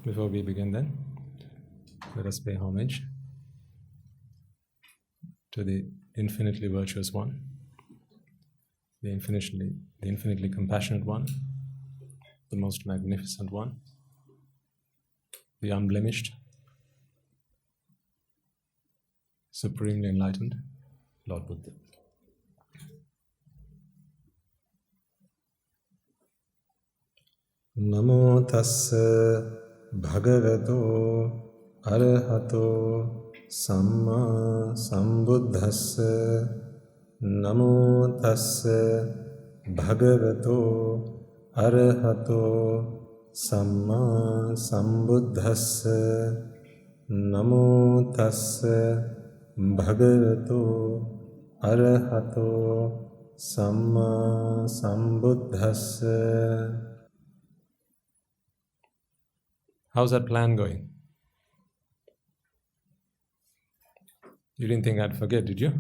Before we begin then, let us pay homage to the infinitely virtuous one, the infinitely compassionate one, the most magnificent one, the unblemished, supremely enlightened Lord Buddha. Namo tassa bhagavato arahato samma sambuddhassa. Namo tassa bhagavato arahato samma sambuddhassa. Namo tassa bhagavato arahato samma sambuddhassa. How's that plan going? You didn't think I'd forget, did you?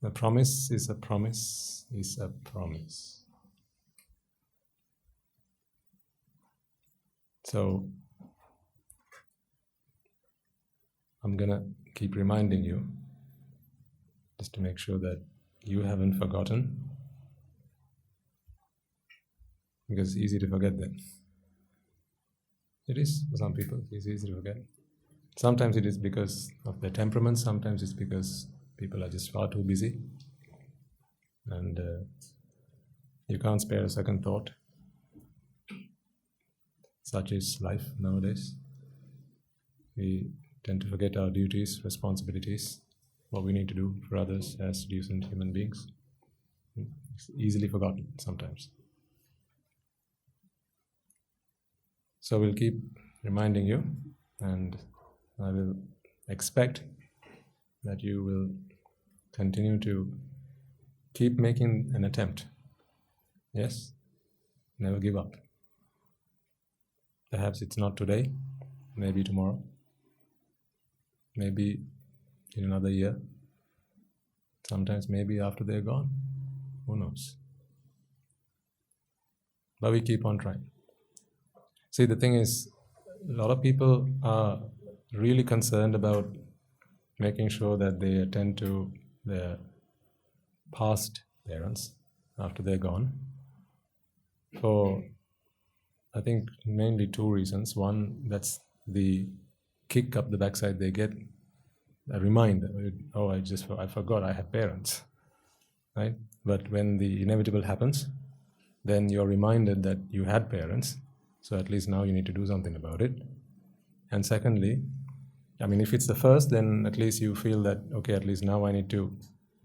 A promise is a promise is a promise. So, I'm gonna keep reminding you, just to make sure that you haven't forgotten. Because it's easy to forget that. It is, for some people, it's easy to forget. Sometimes it is because of their temperament, sometimes it's because people are just far too busy and you can't spare a second thought. Such is life nowadays. We tend to forget our duties, responsibilities, what we need to do for others as decent human beings. It's easily forgotten sometimes. So we'll keep reminding you, and I will expect that you will continue to keep making an attempt. Yes? Never give up. Perhaps it's not today, maybe tomorrow, maybe in another year, sometimes maybe after they're gone. Who knows? But we keep on trying. See, the thing is, a lot of people are really concerned about making sure that they attend to their past parents after they're gone for, I think, mainly two reasons. One, that's the kick up the backside they get, a reminder, oh, I forgot I have parents, right? But when the inevitable happens, then you're reminded that you had parents. So at least now you need to do something about it. And secondly, I mean, if it's the first, then at least you feel that, okay, at least now I need to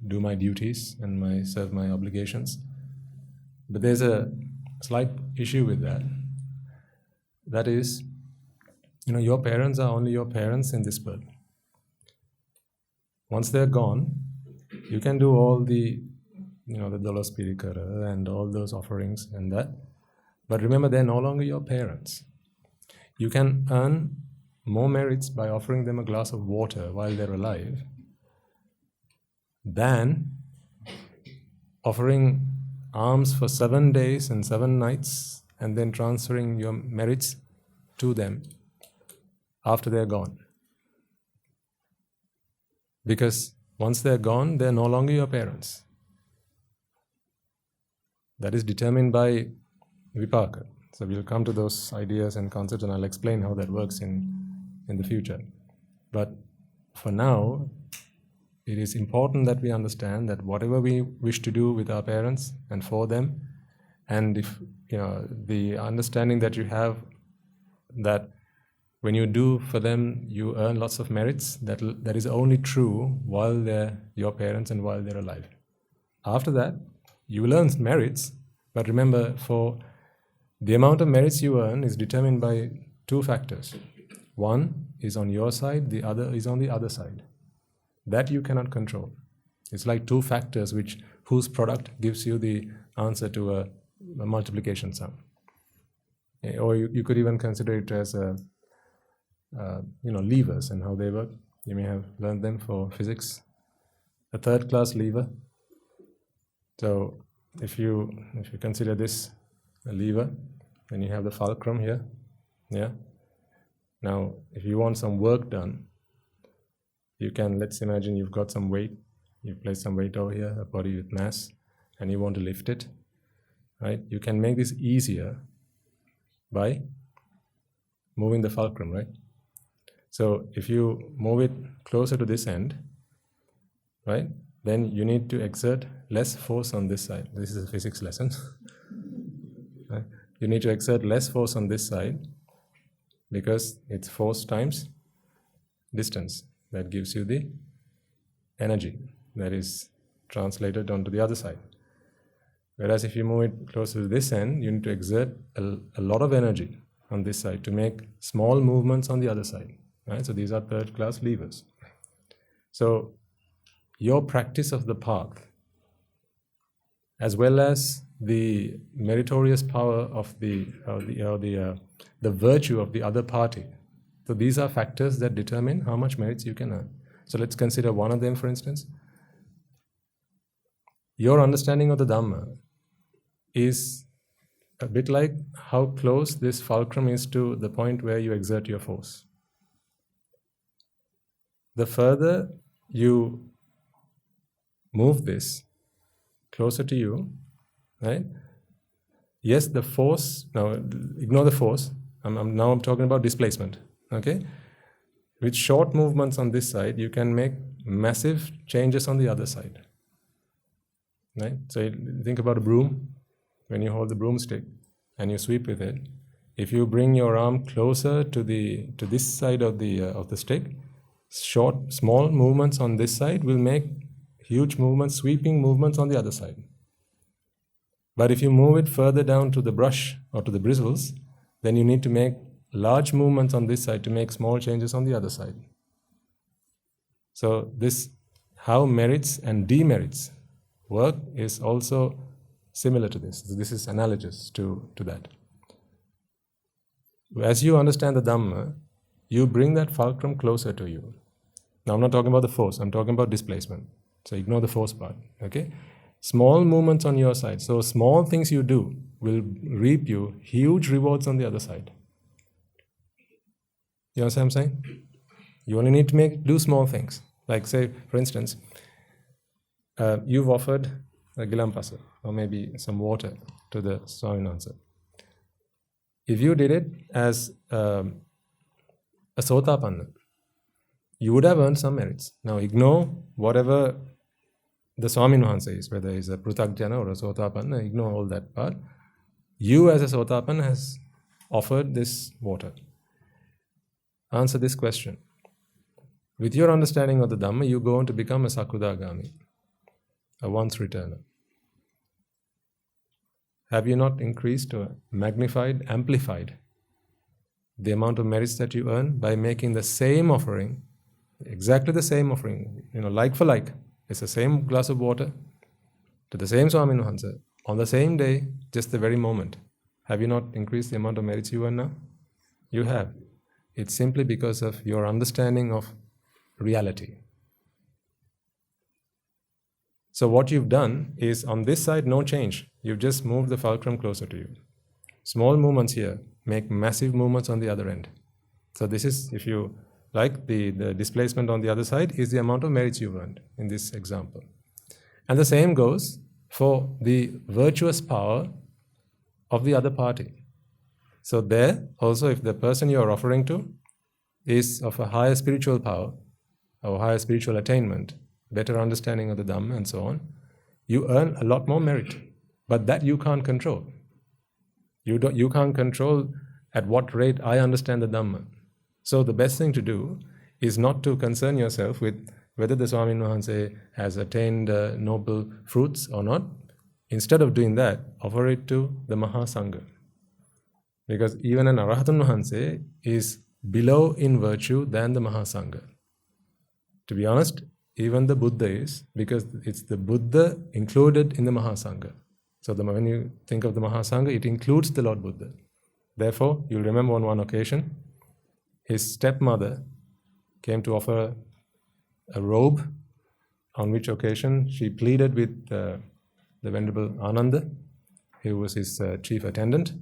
do my duties and serve my obligations. But there's a slight issue with that. That is, your parents are only your parents in this birth. Once they're gone, you can do all the, the Dolos Pirikara and all those offerings and that. But remember, they're no longer your parents. You can earn more merits by offering them a glass of water while they're alive than offering alms for 7 days and 7 nights and then transferring your merits to them after they're gone. Because once they're gone, they're no longer your parents. That is determined by Vipaka. So we'll come to those ideas and concepts and I'll explain how that works in the future. But for now, it is important that we understand that whatever we wish to do with our parents and for them, and if the understanding that you have that when you do for them, you earn lots of merits, that is only true while they're your parents and while they're alive. After that, you will earn merits, but remember, for the amount of merits you earn is determined by 2 factors. One is on your side, the other is on the other side. That you cannot control. It's like 2 factors whose product gives you the answer to a multiplication sum. Or you could even consider it as levers and how they work. You may have learned them for physics. A 3rd class lever. So if you consider this a lever, Then you have the fulcrum here. Yeah. Now, if you want some work done, you can, let's imagine you've got some weight. You place some weight over here, a body with mass, and you want to lift it, right? You can make this easier by moving the fulcrum, right? So if you move it closer to this end, right, then you need to exert less force on this side. This is a physics lesson. Right? You need to exert less force on this side because it's force times distance. That gives you the energy that is translated onto the other side. Whereas if you move it closer to this end, you need to exert a lot of energy on this side to make small movements on the other side. Right? So these are third-class levers. So your practice of the path, as well as the meritorious power of the virtue of the other party. So these are factors that determine how much merits you can earn. So let's consider one of them, for instance. Your understanding of the Dhamma is a bit like how close this fulcrum is to the point where you exert your force. The further you move this closer to you, right? Yes, the force, now ignore the force, I'm talking about displacement, okay? With short movements on this side, you can make massive changes on the other side, right? So think about a broom. When you hold the broomstick and you sweep with it, if you bring your arm closer to this side of the stick, small movements on this side will make huge movements, sweeping movements on the other side. But if you move it further down to the brush or to the bristles, then you need to make large movements on this side to make small changes on the other side. So this, how merits and demerits work, is also similar to this. This is analogous to that. As you understand the Dhamma, you bring that fulcrum closer to you. Now I'm not talking about the force, I'm talking about displacement. So ignore the force part, okay? Small movements on your side. So small things you do will reap you huge rewards on the other side. You understand what I'm saying? You only need to do small things. Like say, for instance, you've offered a gilampasa or maybe some water to the Swaminansa. If you did it as a sotapanna, you would have earned some merits. Now ignore whatever the Swamin Wahanse is, whether he's a Pruthakjana or a Sotapanna, ignore all that part. You as a Sotapanna has offered this water. Answer this question. With your understanding of the Dhamma, you go on to become a Sakudagami, a once returner. Have you not increased or magnified, amplified the amount of merits that you earn by making the same offering, exactly the same offering, like for like? It's the same glass of water to the same Swamin Wahanse on the same day, just the very moment. Have you not increased the amount of merits you earn now? You have. It's simply because of your understanding of reality. So what you've done is, on this side, no change. You've just moved the fulcrum closer to you. Small movements here make massive movements on the other end. So this is, if you like, the displacement on the other side is the amount of merits you've earned in this example. And the same goes for the virtuous power of the other party. So there, also, if the person you are offering to is of a higher spiritual power or higher spiritual attainment, better understanding of the Dhamma and so on, you earn a lot more merit. But that you can't control. You can't control at what rate I understand the Dhamma. So the best thing to do is not to concern yourself with whether the Swamin Wahanse has attained noble fruits or not. Instead of doing that, offer it to the Mahasangha. Because even an Arahatun Wahanse is below in virtue than the Mahasangha. To be honest, even the Buddha is, because it's the Buddha included in the Mahasangha. So when you think of the Mahasangha, it includes the Lord Buddha. Therefore, you'll remember on one occasion, his stepmother came to offer a robe, on which occasion she pleaded with the Venerable Ananda, who was his chief attendant,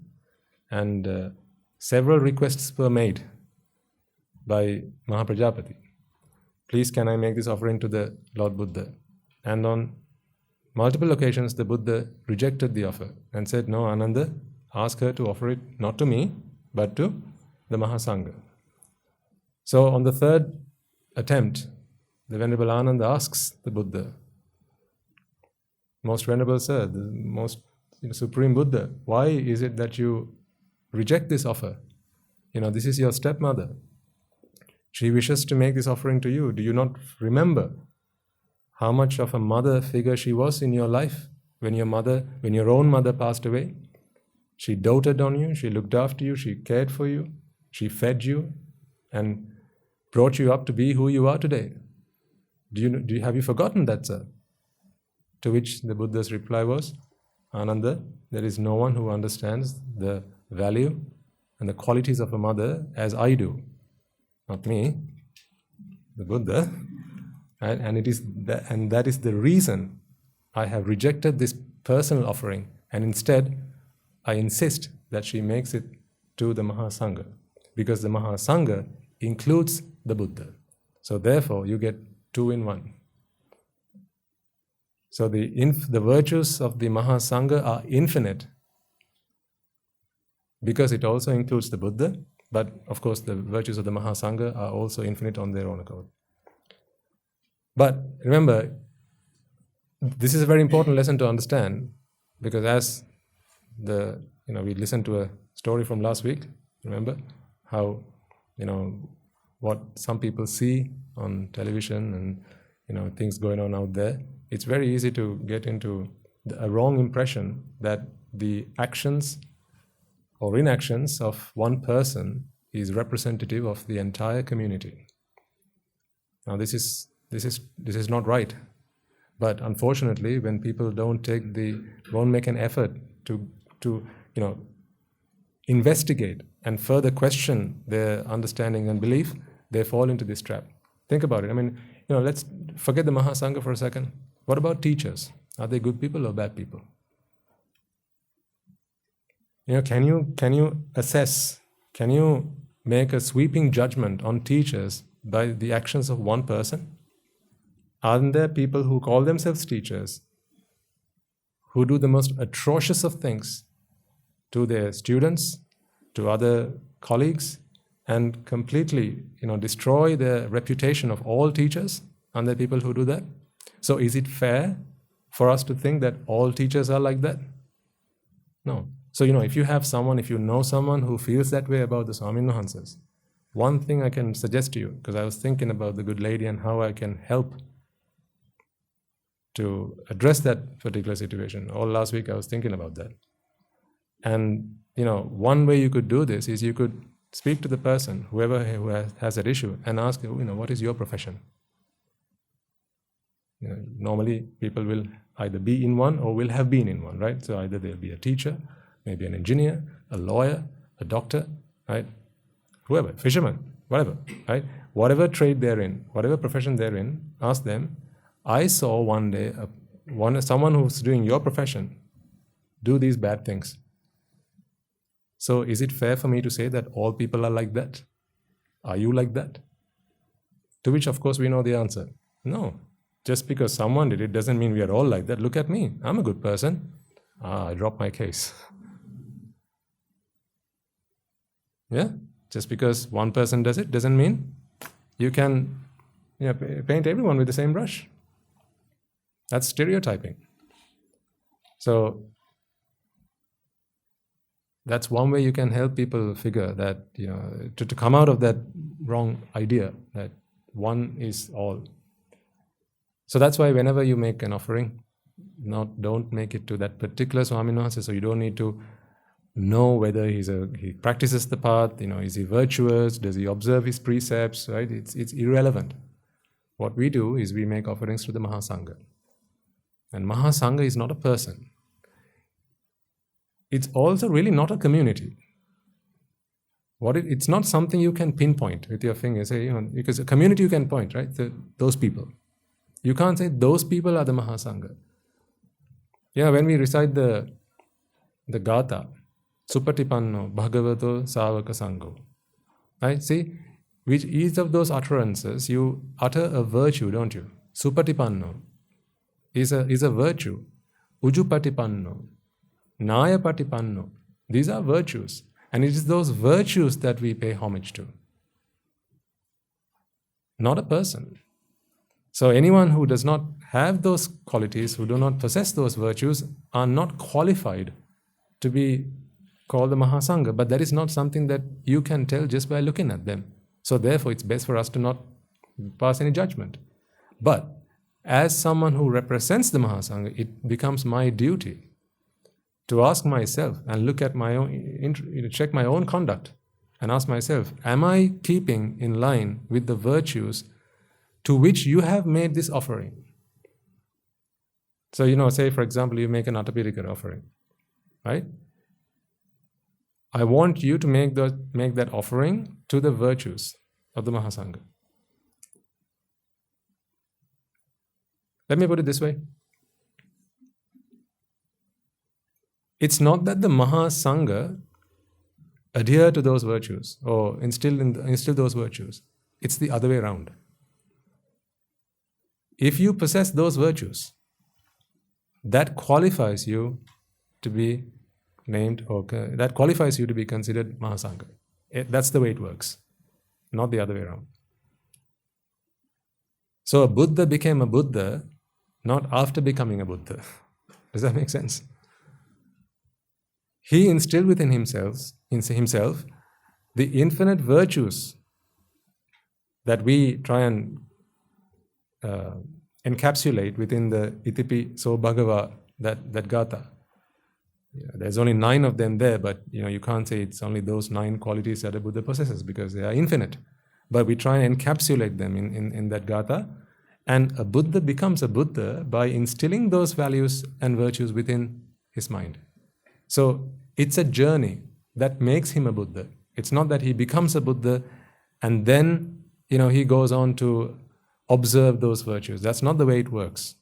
and several requests were made by Mahaprajapati. Please, can I make this offering to the Lord Buddha? And on multiple occasions, the Buddha rejected the offer and said, no, Ananda, ask her to offer it not to me, but to the Mahasangha. So on the third attempt, the Venerable Ananda asks the Buddha, Most Venerable Sir, the most Supreme Buddha, why is it that you reject this offer? This is your stepmother. She wishes to make this offering to you. Do you not remember how much of a mother figure she was in your life when your own mother passed away? She doted on you, she looked after you, she cared for you, she fed you and brought you up to be who you are today. Have you forgotten that, sir? To which the Buddha's reply was, Ananda, there is no one who understands the value and the qualities of a mother as I do. Not me, the Buddha. And that is the reason I have rejected this personal offering, and instead I insist that she makes it to the Mahasangha, because the Mahasangha includes the Buddha. So therefore you get 2 in 1. So the virtues of the Mahasangha are infinite because it also includes the Buddha, but of course the virtues of the Mahasangha are also infinite on their own account. But remember, this is a very important lesson to understand, because as we listened to a story from last week, remember how what some people see on television and things going on out there. It's very easy to get into a wrong impression that the actions or inactions of one person is representative of the entire community. Now this is not right. But unfortunately, when people won't make an effort to investigate and further question their understanding and belief, they fall into this trap. Think about it. Let's forget the Mahasangha for a second. What about teachers? Are they good people or bad people? Can you assess? Can you make a sweeping judgment on teachers by the actions of one person? Aren't there people who call themselves teachers who do the most atrocious of things to their students, to other colleagues, and completely destroy the reputation of all teachers? Aren't there people who do that? So is it fair for us to think that all teachers are like that? No. So if you know someone who feels that way about the Swamin Wahansas, one thing I can suggest to you, because I was thinking about the good lady and how I can help to address that particular situation. All last week I was thinking about that. And one way you could do this is you could speak to the person, whoever who has that issue, and ask, what is your profession? Normally people will either be in one or will have been in one, right? So either they'll be a teacher, maybe an engineer, a lawyer, a doctor, right? Whoever, fisherman, whatever, right? Whatever trade they're in, whatever profession they're in, ask them, I saw one day someone who's doing your profession do these bad things. So is it fair for me to say that all people are like that? Are you like that? To which, of course, we know the answer. No. Just because someone did it doesn't mean we are all like that. Look at me. I'm a good person. I dropped my case. Yeah? Just because one person does it doesn't mean you can paint everyone with the same brush. That's stereotyping. So that's one way you can help people figure that, to come out of that wrong idea that one is all. So that's why whenever you make an offering, don't make it to that particular Swamin Wahansa. So you don't need to know whether he practices the path, is he virtuous, does he observe his precepts, right? It's irrelevant. What we do is we make offerings to the Mahasangha. And Mahasangha is not a person. It's also really not a community. It's not something you can pinpoint with your finger. Say, because a community you can point, right? Those people. You can't say those people are the Mahasangha. When we recite the Gatha, Supatipanno bhagavato savaka sangho. Right? See, with each of those utterances, you utter a virtue, don't you? Supatipanno is a virtue. Ujupatipanno, Nayapatipanno. These are virtues. And it is those virtues that we pay homage to, not a person. So anyone who does not have those qualities, who do not possess those virtues, are not qualified to be called the Mahasangha. But that is not something that you can tell just by looking at them. So therefore, it's best for us to not pass any judgment. But as someone who represents the Mahasangha, it becomes my duty to ask myself and look at my own, check my own conduct and ask myself, am I keeping in line with the virtues to which you have made this offering? So, say for example, you make an Atapirikara offering, right? I want you to make that offering to the virtues of the Mahasangha. Let me put it this way. It's not that the Mahasangha adhere to those virtues or instill those virtues. It's the other way around. If you possess those virtues, that qualifies you to be named, or that qualifies you to be considered Mahasangha. That's the way it works, not the other way around. So a Buddha became a Buddha not after becoming a Buddha. Does that make sense? He instilled within himself the infinite virtues that we try and encapsulate within the Itipi So Bhagava, that Gatha. Yeah, there's only 9 of them there, but you can't say it's only those 9 qualities that a Buddha possesses because they are infinite. But we try and encapsulate them in that Gatha, and a Buddha becomes a Buddha by instilling those values and virtues within his mind. So it's a journey that makes him a Buddha. It's not that he becomes a Buddha and then he goes on to observe those virtues. That's not the way it works.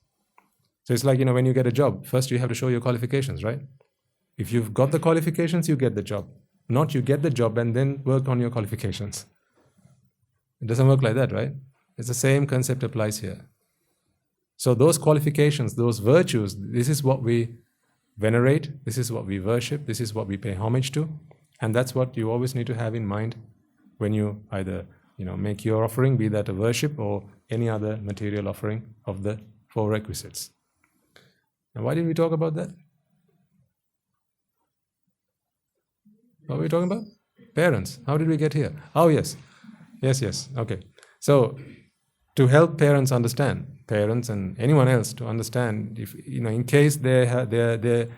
So it's like when you get a job, first you have to show your qualifications, right? If you've got the qualifications, you get the job. Not you get the job and then work on your qualifications. It doesn't work like that, right? It's the same concept applies here. So those qualifications, those virtues, this is what we venerate, this is what we worship, this is what we pay homage to, and that's what you always need to have in mind when you either make your offering, be that a worship or any other material offering of the 4 requisites. Now, why did we talk about that? What were we talking about? Parents. How did we get here? Oh, yes. Okay. So, to help parents and anyone else to understand, if in case their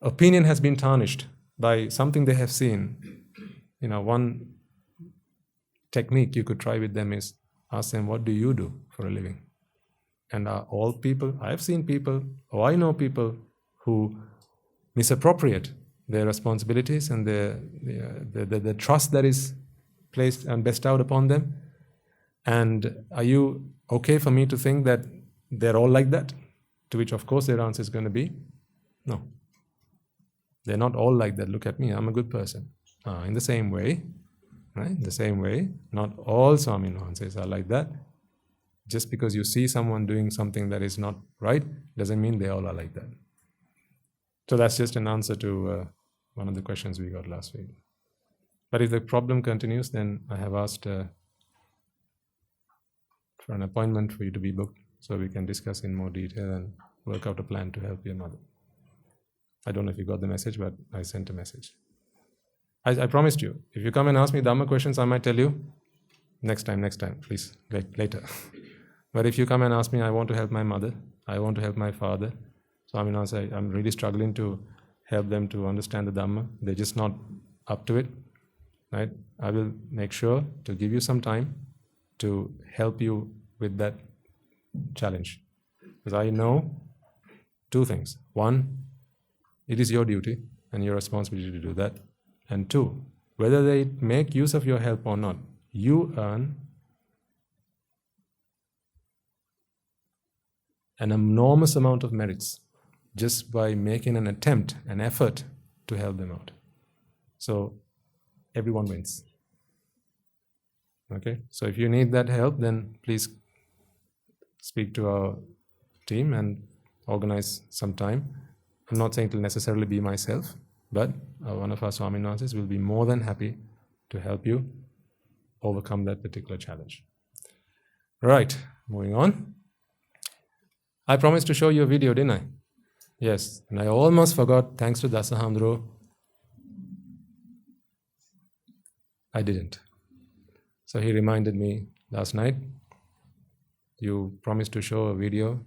opinion has been tarnished by something they have seen, one technique you could try with them is ask them, what do you do for a living? And are all people, I've seen people, or I know people who misappropriate their responsibilities and the trust that is placed and bestowed upon them. And are you okay for me to think that they're all like that? To which, of course, their answer is going to be, no. They're not all like that. Look at me, I'm a good person. In the same way, right? In the same way, not all Swami Nuances are like that. Just because you see someone doing something that is not right, doesn't mean they all are like that. So that's just an answer to one of the questions we got last week. But if the problem continues, then I have asked for an appointment for you to be booked so we can discuss in more detail and work out a plan to help your mother. I don't know if you got the message, but I sent a message. I promised you, if you come and ask me Dhamma questions, I might tell you, next time, please, later. But if you come and ask me, I want to help my mother, I want to help my father, so I'm really struggling to help them to understand the Dhamma, they're just not up to it, right? I will make sure to give you some time to help you with that challenge. Because I know 2 things. 1, it is your duty and your responsibility to do that. And 2, whether they make use of your help or not, you earn an enormous amount of merits just by making an attempt, an effort to help them out. So everyone wins. Okay, so if you need that help, then please speak to our team and organize some time. I'm not saying it will necessarily be myself, but one of our Swaminathansis will be more than happy to help you overcome that particular challenge. Right, moving on. I promised to show you a video, didn't I? Yes, and I almost forgot, thanks to Dasahamdro, I didn't. So he reminded me last night, you promised to show a video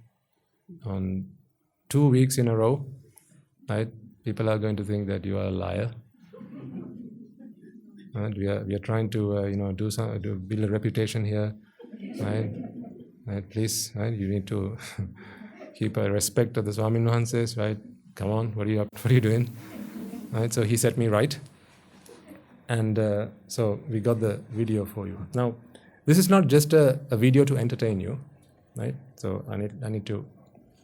on 2 weeks in a row, right? People are going to think that you are a liar. And we are trying to build a reputation here, right? Right? Please, right? You need to keep a respect of the Swaminathansis, right? Come on, what are you doing? Right? So he set me right, and so we got the video for you. Now, this is not just a video to entertain you, right? So I need to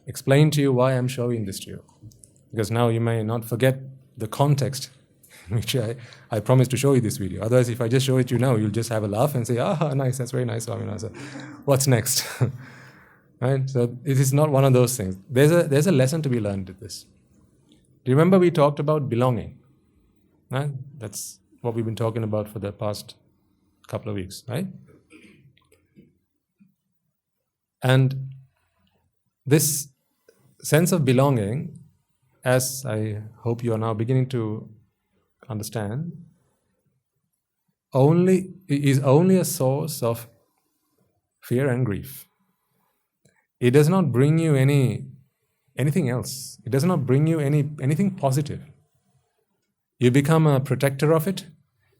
explain to you why I'm showing this to you, because now you may not forget the context in which I promised to show you this video. Otherwise, if I just show it to you now, you'll just have a laugh and say, nice, that's very nice, Swaminathan. What's next? Right? So it is not one of those things. There's a lesson to be learned with this. Remember we talked about belonging. Right? That's what we've been talking about for the past couple of weeks, right? And this sense of belonging, as I hope you are now beginning to understand, is only a source of fear and grief. It does not bring you anything else. It does not bring you anything positive. You become a protector of it.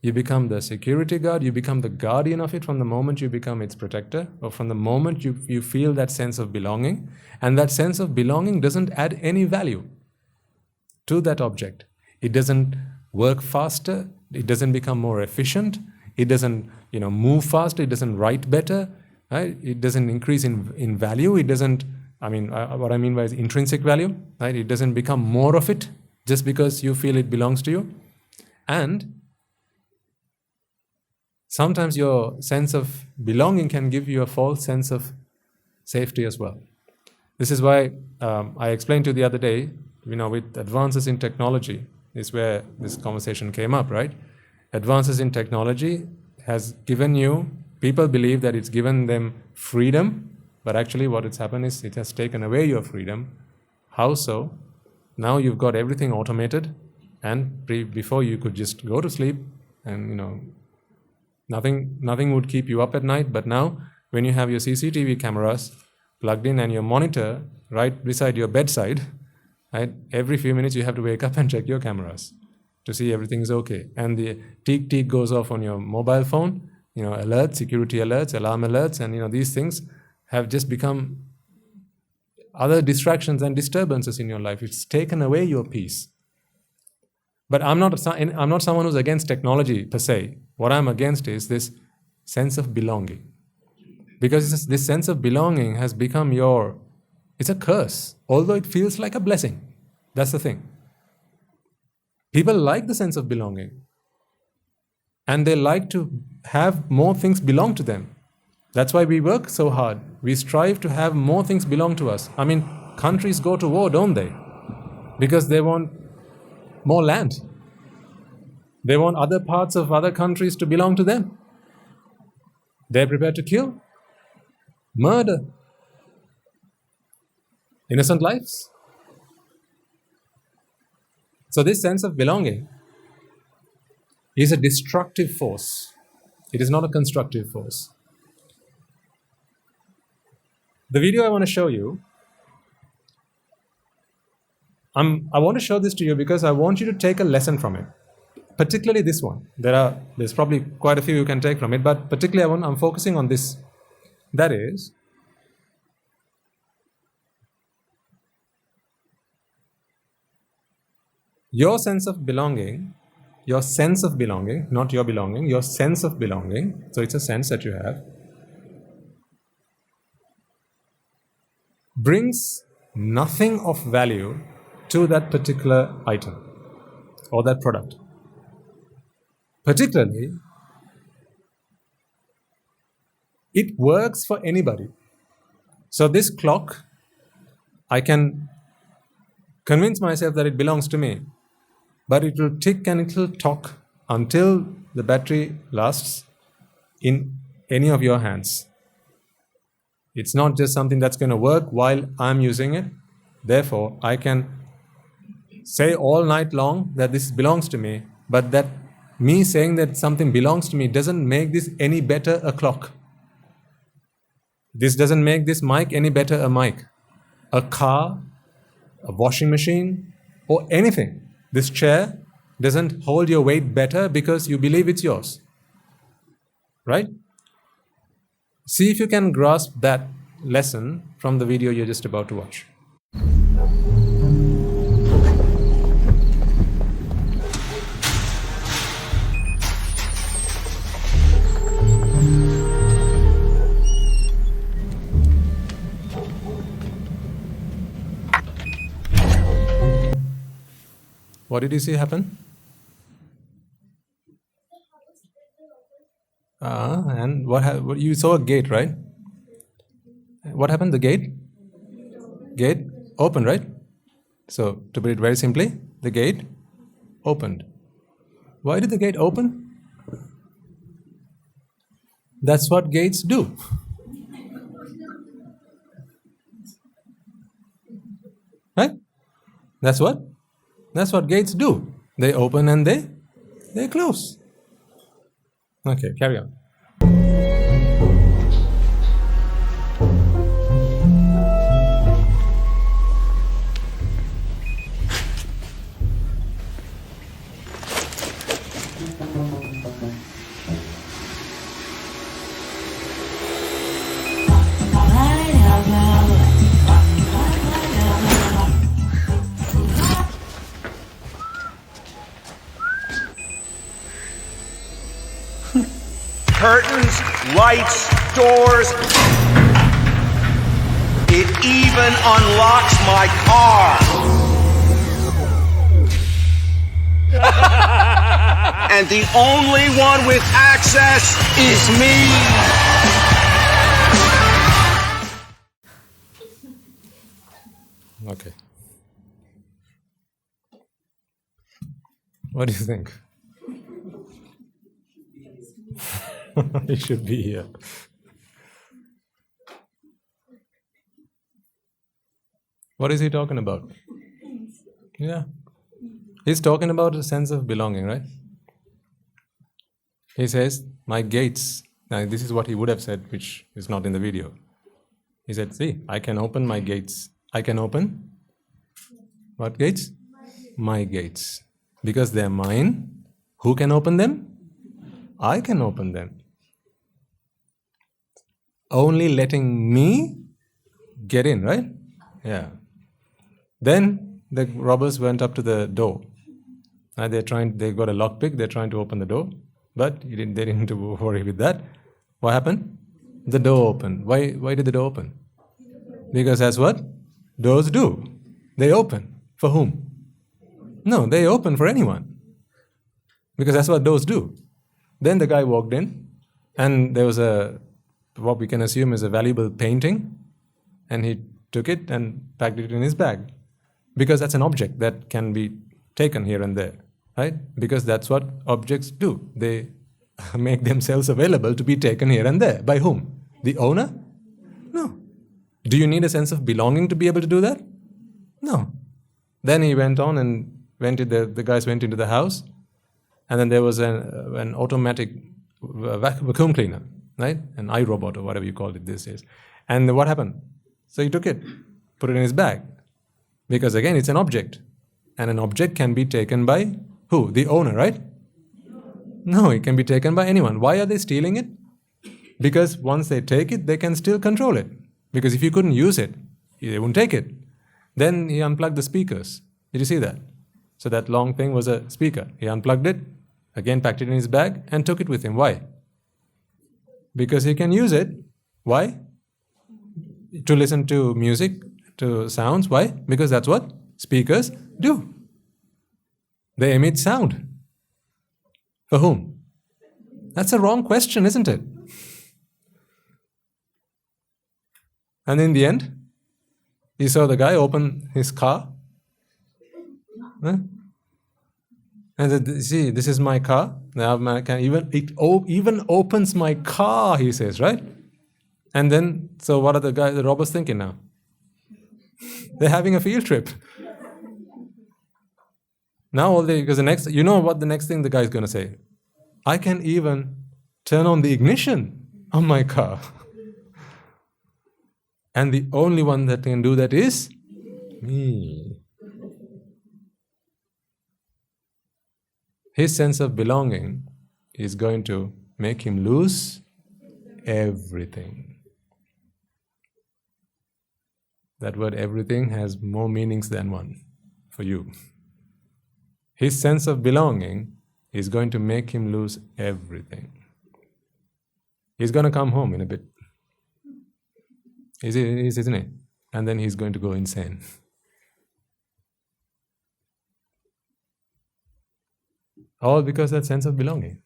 You become the security guard. You become the guardian of it from the moment you become its protector, or from the moment you feel that sense of belonging. And that sense of belonging doesn't add any value to that object. It doesn't work faster. It doesn't become more efficient. It doesn't move faster. It doesn't write better. Right? It doesn't increase in value. It doesn't, what I mean by intrinsic value, right? It doesn't become more of it just because you feel it belongs to you. And sometimes your sense of belonging can give you a false sense of safety as well. This is why I explained to you the other day, with advances in technology, is where this conversation came up, right? Advances in technology has given you, people believe that it's given them freedom, but actually what has happened is it has taken away your freedom. How so? Now you've got everything automated, and before you could just go to sleep and nothing would keep you up at night. But now when you have your CCTV cameras plugged in and your monitor right beside your bedside, right, every few minutes you have to wake up and check your cameras to see everything is okay. And the tick goes off on your mobile phone, alerts, security alerts, alarm alerts, and these things have just become other distractions and disturbances in your life. It's taken away your peace. But I'm not someone who's against technology per se. What I'm against is this sense of belonging. Because this sense of belonging has become it's a curse, although it feels like a blessing. That's the thing. People like the sense of belonging. And they like to have more things belong to them. That's why we work so hard. We strive to have more things belong to us. Countries go to war, don't they? Because they want more land. They want other parts of other countries to belong to them. They're prepared to kill, murder innocent lives. So this sense of belonging is a destructive force. It is not a constructive force. The video I want to show you, I want to show this to you because I want you to take a lesson from it. Particularly this one. There's probably quite a few you can take from it, but particularly I'm focusing on this. That is, your sense of belonging, not your belonging, your sense of belonging, so it's a sense that you have, brings nothing of value to that particular item or that product. particularly, it works for anybody. So this clock, I can convince myself that it belongs to me, but it will tick and it will talk until the battery lasts in any of your hands. It's not just something that's going to work while I'm using it. Therefore, I can say all night long that this belongs to me, but that me saying that something belongs to me doesn't make this any better a clock. This doesn't make this mic any better a mic. A car, a washing machine, or anything. This chair doesn't hold your weight better because you believe it's yours. Right? See if you can grasp that lesson from the video you're just about to watch. What did you see happen? And what you saw a gate, right? What happened? The gate opened, right? So to put it very simply, the gate opened. Why did the gate open? That's what gates do. Right? That's what gates do. They open and they close. Okay, carry on. Curtains, lights, doors. It even unlocks my car. And the only one with access is me. Okay. What do you think? He should be here. What is he talking about? Yeah. He's talking about a sense of belonging, right? He says, my gates. Now, this is what he would have said, which is not in the video. He said, see, I can open my gates. I can open what gates? My gates. Because they're mine. Who can open them? I can open them. Only letting me get in, right? Yeah. Then the robbers went up to the door. They got a lockpick, they're trying to open the door, but they didn't worry with that. What happened? The door opened. Why did the door open? Because that's what doors do. They open. For whom? No, they open for anyone. Because that's what doors do. Then the guy walked in, and there was what we can assume is a valuable painting, and he took it and packed it in his bag. Because that's an object that can be taken here and there, right? Because that's what objects do. They make themselves available to be taken here and there. By whom? The owner? No. Do you need a sense of belonging to be able to do that? No. Then he went on and the guys went into the house, and then there was an automatic vacuum cleaner, right? An iRobot or whatever you call it these days. And what happened? So he took it, put it in his bag. Because again, it's an object. And an object can be taken by who? The owner, right? No, it can be taken by anyone. Why are they stealing it? Because once they take it, they can still control it. Because if you couldn't use it, they wouldn't take it. Then he unplugged the speakers. Did you see that? So that long thing was a speaker. He unplugged it, again packed it in his bag, and took it with him. Why? Because he can use it. Why? To listen to music, to sounds. Why? Because that's what speakers do. They emit sound. For whom? That's a wrong question, isn't it? And in the end, you saw the guy open his car. Huh? And said, see, this is my car. Now it even opens my car, he says, right? And then, so what are the robbers thinking now? They're having a field trip. Now because the next, you know what the next thing the guy's going to say? I can even turn on the ignition on my car. And the only one that can do that is me. His sense of belonging is going to make him lose everything. That word everything has more meanings than one for you. His sense of belonging is going to make him lose everything. He's going to come home in a bit. Isn't he? And then he's going to go insane. All because of that sense of belonging.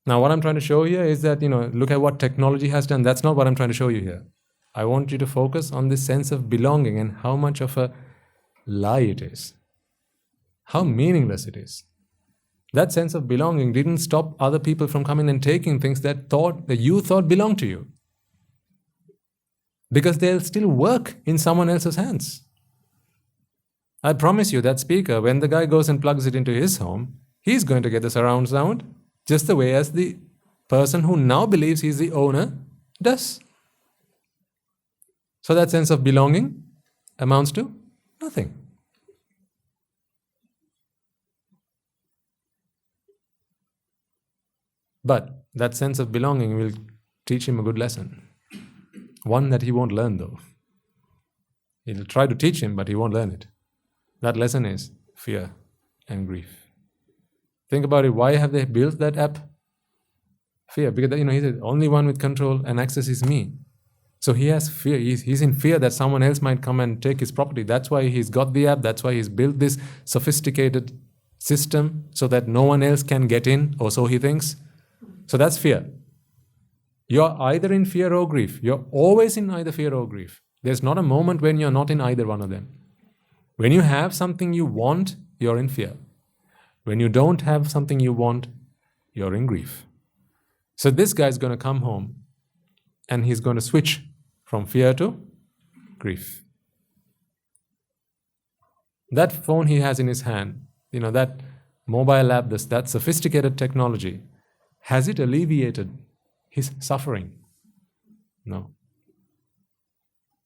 Now what I'm trying to show here is that, look at what technology has done. That's not what I'm trying to show you here. I want you to focus on this sense of belonging and how much of a lie it is. How meaningless it is. That sense of belonging didn't stop other people from coming and taking things that you thought belonged to you. Because they'll still work in someone else's hands. I promise you that speaker, when the guy goes and plugs it into his home, he's going to get the surround sound just the way as the person who now believes he's the owner does. So that sense of belonging amounts to nothing. But that sense of belonging will teach him a good lesson. One that he won't learn though. He'll try to teach him, but he won't learn it. That lesson is fear and grief. Think about it. Why have they built that app? Fear. Because he's the only one with control and access is me. So he has fear. He's in fear that someone else might come and take his property. That's why he's got the app. That's why he's built this sophisticated system so that no one else can get in, or so he thinks. So that's fear. You're either in fear or grief. You're always in either fear or grief. There's not a moment when you're not in either one of them. When you have something you want, you're in fear. When you don't have something you want, you're in grief. So this guy's going to come home and he's going to switch from fear to grief. That phone he has in his hand, that mobile app, that sophisticated technology, has it alleviated his suffering? No.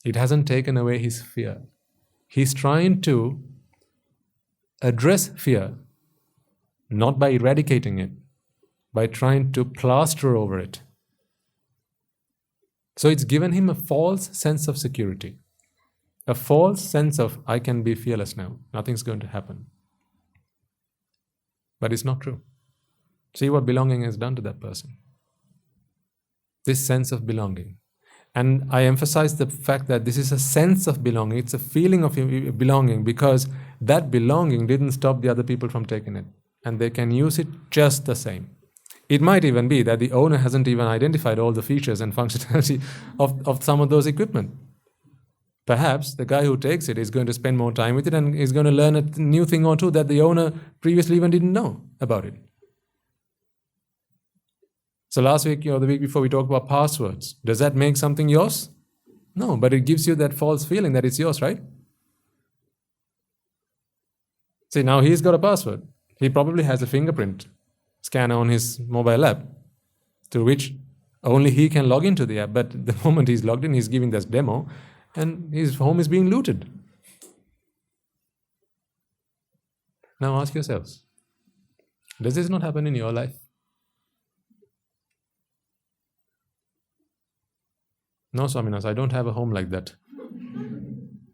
It hasn't taken away his fear. He's trying to address fear, not by eradicating it, by trying to plaster over it. So it's given him a false sense of security, a false sense of, I can be fearless now, nothing's going to happen. But it's not true. See what belonging has done to that person. This sense of belonging. And I emphasize the fact that this is a sense of belonging. It's a feeling of belonging, because that belonging didn't stop the other people from taking it. And they can use it just the same. It might even be that the owner hasn't even identified all the features and functionality of some of those equipment. Perhaps the guy who takes it is going to spend more time with it and is going to learn a new thing or two that the owner previously even didn't know about it. So last week or the week before we talked about passwords. Does that make something yours? No, but it gives you that false feeling that it's yours, right? See, now he's got a password. He probably has a fingerprint scanner on his mobile app through which only he can log into the app. But the moment he's logged in, he's giving this demo and his home is being looted. Now ask yourselves, does this not happen in your life? No, Swaminas, I don't have a home like that.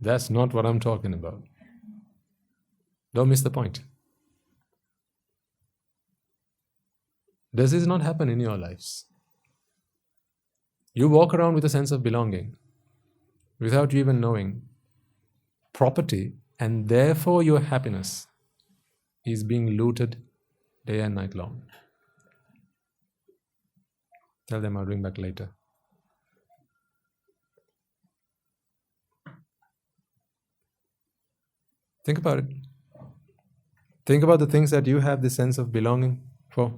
That's not what I'm talking about. Don't miss the point. Does this not happen in your lives? You walk around with a sense of belonging without you even knowing property, and therefore your happiness is being looted day and night long. Tell them I'll ring back later. Think about it. Think about the things that you have this sense of belonging for.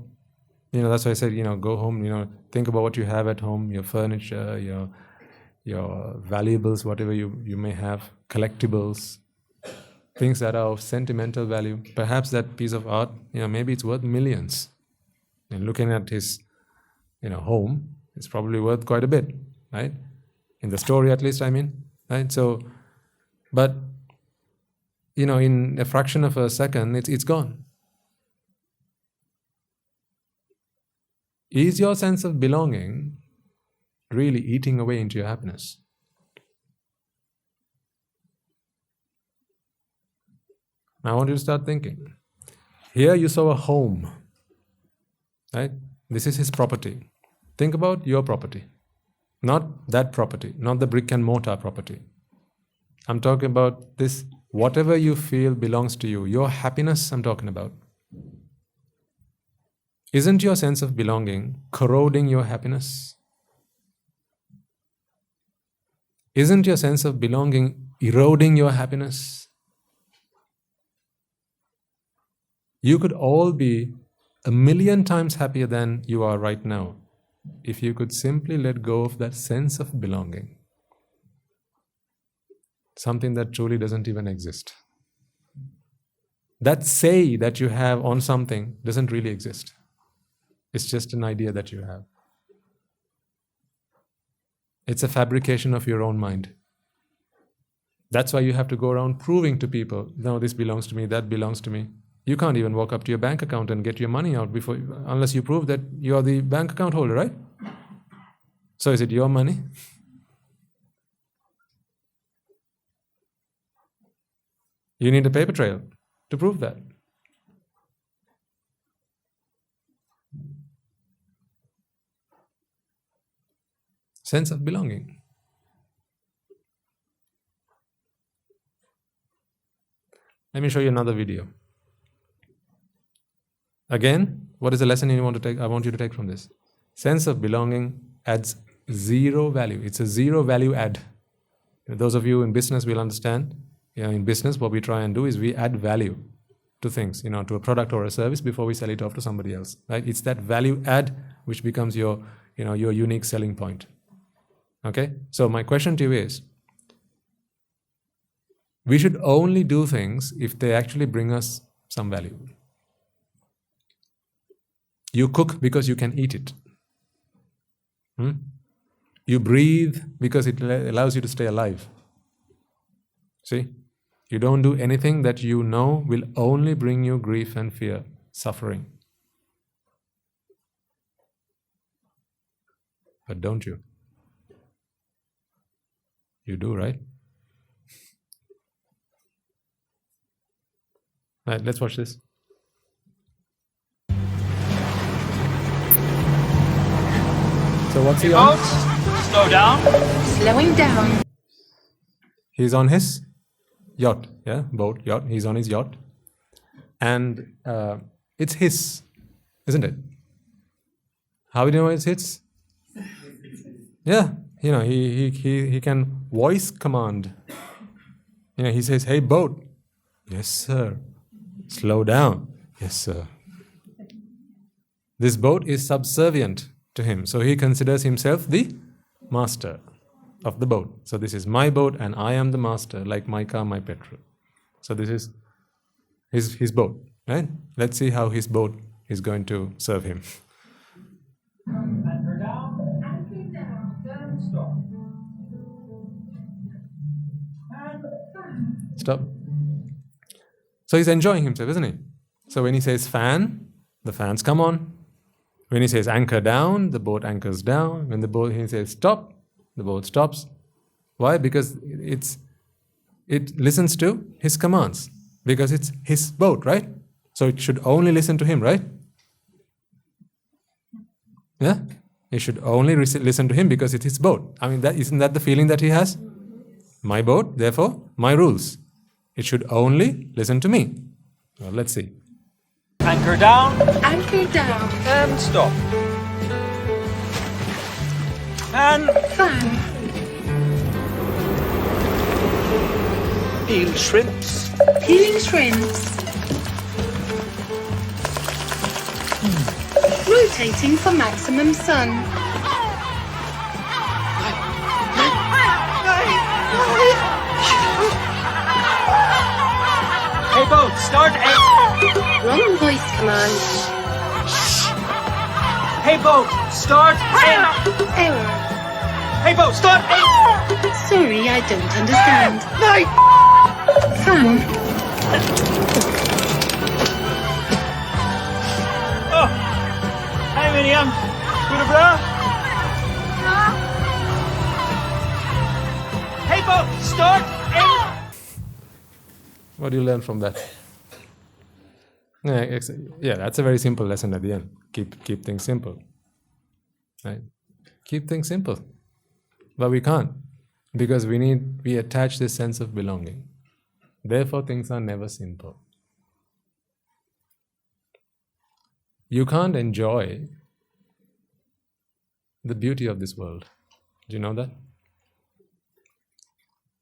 That's why I said, go home, think about what you have at home, your furniture, your valuables, whatever you may have, collectibles, things that are of sentimental value. Perhaps that piece of art, maybe it's worth millions. And looking at his, home, it's probably worth quite a bit, right? In the story, at least, I mean, right? So, but, in a fraction of a second, it's gone. Is your sense of belonging really eating away into your happiness? Now I want you to start thinking. Here you saw a home, right? This is his property. Think about your property. Not that property, not the brick and mortar property. I'm talking about this, whatever you feel belongs to you. Your happiness I'm talking about. Isn't your sense of belonging corroding your happiness? Isn't your sense of belonging eroding your happiness? You could all be 1,000,000 times happier than you are right now if you could simply let go of that sense of belonging. Something that truly doesn't even exist. That say that you have on something doesn't really exist. It's just an idea that you have. It's a fabrication of your own mind. That's why you have to go around proving to people, no, this belongs to me, that belongs to me. You can't even walk up to your bank account and get your money out unless you prove that you are the bank account holder, right? So is it your money? You need a paper trail to prove that. Sense of belonging. Let me show you another video. Again, what is the lesson you want to take? I want you to take from this. Sense of belonging adds zero value. It's a zero value add. Those of you in business will understand. In business, what we try and do is we add value to things, to a product or a service before we sell it off to somebody else. Right? It's that value add which becomes your unique selling point. Okay? So my question to you is, we should only do things if they actually bring us some value. You cook because you can eat it. You breathe because it allows you to stay alive. See? You don't do anything that you know will only bring you grief and fear, suffering. But don't you? You do, right? Right, let's watch this. So what's he on? Slow down. Slowing down. He's on his yacht, boat, yacht. He's on his yacht. And it's his, isn't it? How do you know it's his? Yeah, he can voice command. He says, hey, boat. Yes, sir. Slow down. Yes, sir. This boat is subservient to him. So he considers himself the master of the boat. So this is my boat and I am the master, like my car, my petrol. So this is his boat, right? Let's see how his boat is going to serve him. Anchor down. Stop. Stop. So he's enjoying himself, isn't he? So when he says fan, the fans come on. When he says anchor down, the boat anchors down. When he says stop, the boat stops. Why? Because it listens to his commands. Because it's his boat, right? So it should only listen to him, right? Yeah? It should only listen to him because it's his boat. I mean, isn't that the feeling that he has? My boat, therefore, my rules. It should only listen to me. Well, let's see. Anchor down. Anchor down. And stop. Fan. Fan. Peel shrimps. Peeling shrimps. Rotating for maximum sun. Hey, boat, start aim. Wrong voice command. Hey, boat, start aim. Error. Hey, boat, start aim. Sorry, I don't understand. Fan. Oh. Hi, Miriam. Good, bro. Hey, boat, start aim. What do you learn from that? Yeah, that's a very simple lesson at the end. Keep things simple. Right? Keep things simple. But we can't, because we attach this sense of belonging. Therefore, things are never simple. You can't enjoy the beauty of this world. Do you know that?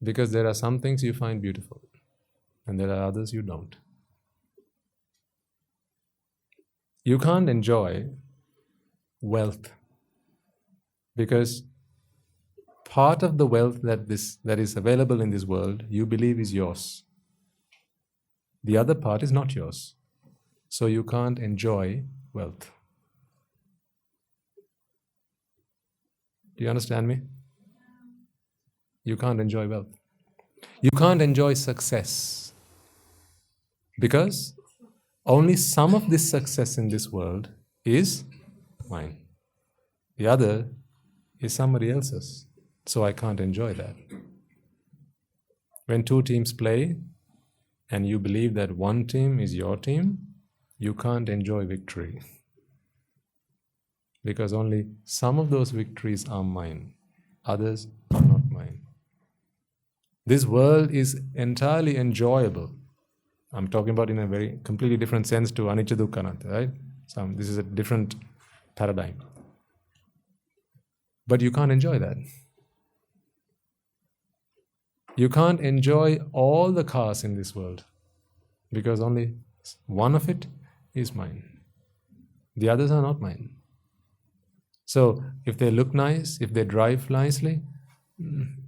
Because there are some things you find beautiful, and there are others you don't. You can't enjoy wealth, because part of the wealth that is available in this world you believe is yours. The other part is not yours. So you can't enjoy wealth. Do you understand me? You can't enjoy wealth. You can't enjoy success, because only some of this success in this world is mine. The other is somebody else's. So I can't enjoy that. When two teams play and you believe that one team is your team, you can't enjoy victory. Because only some of those victories are mine. Others are not mine. This world is entirely enjoyable. I'm talking about in a very completely different sense to anicca dukkha anatta, right? So this is a different paradigm. But you can't enjoy that. You can't enjoy all the cars in this world, because only one of it is mine. The others are not mine. So if they look nice, if they drive nicely,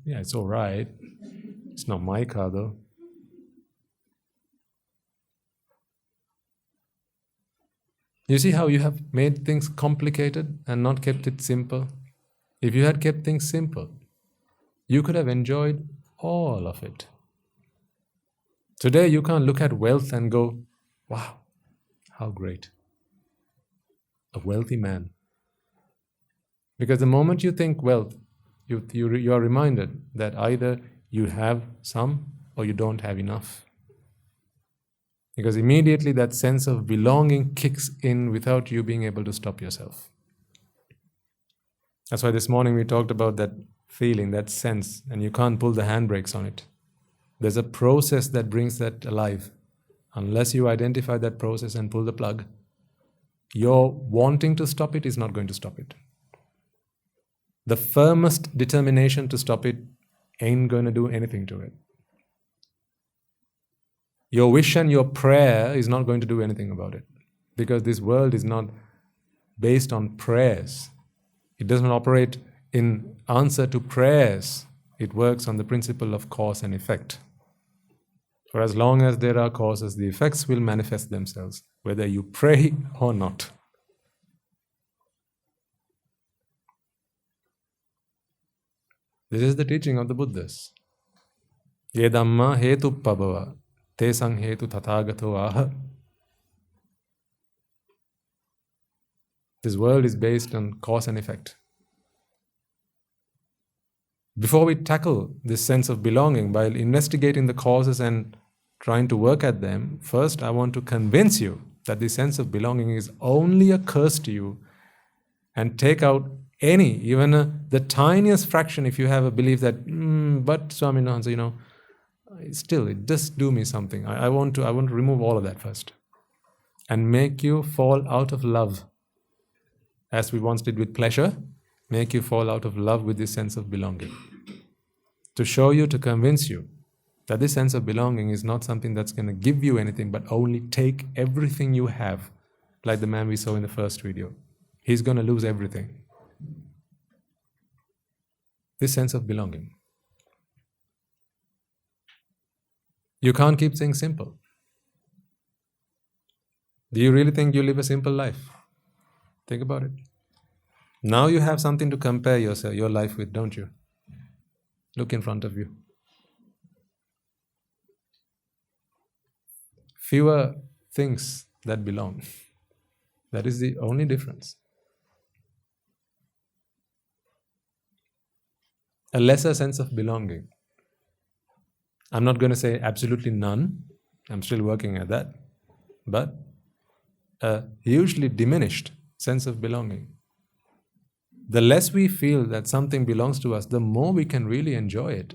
yeah, it's all right. It's not my car though. You see how you have made things complicated and not kept it simple? If you had kept things simple, you could have enjoyed all of it. Today you can't look at wealth and go, wow, how great. A wealthy man. Because the moment you think wealth, you are reminded that either you have some or you don't have enough. Because immediately that sense of belonging kicks in without you being able to stop yourself. That's why this morning we talked about that feeling, that sense, and you can't pull the handbrakes on it. There's a process that brings that alive. Unless you identify that process and pull the plug, your wanting to stop it is not going to stop it. The firmest determination to stop it ain't going to do anything to it. Your wish and your prayer is not going to do anything about it, because this world is not based on prayers. It doesn't operate in answer to prayers. It works on the principle of cause and effect. For as long as there are causes, the effects will manifest themselves, whether you pray or not. This is the teaching of the Buddhas. Ye dhamma hetuppabhava, te sang hetu tathagato aha. This world is based on cause and effect. Before we tackle this sense of belonging by investigating the causes and trying to work at them, first I want to convince you that the sense of belonging is only a curse to you, and take out any, even the tiniest fraction, if you have a belief that, but Swaminathan, still it does do me something. I want to remove all of that first and make you fall out of love. As we once did with pleasure, make you fall out of love with this sense of belonging. To show you, to convince you that this sense of belonging is not something that's going to give you anything, but only take everything you have, like the man we saw in the first video. He's going to lose everything. This sense of belonging. You can't keep things simple. Do you really think you live a simple life? Think about it. Now you have something to compare your life with, don't you? Look in front of you. Fewer things that belong. That is the only difference. A lesser sense of belonging. I'm not going to say absolutely none. I'm still working at that. But a hugely diminished sense of belonging. The less we feel that something belongs to us, the more we can really enjoy it.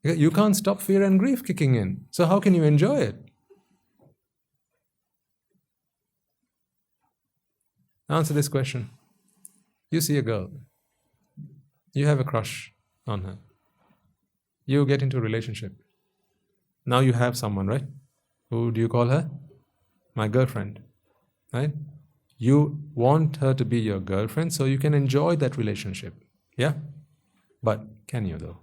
You can't stop fear and grief kicking in. So how can you enjoy it? Answer this question. You see a girl. You have a crush on her. You get into a relationship. Now you have someone, right? Who do you call her? My girlfriend. Right? You want her to be your girlfriend so you can enjoy that relationship. Yeah? But can you though?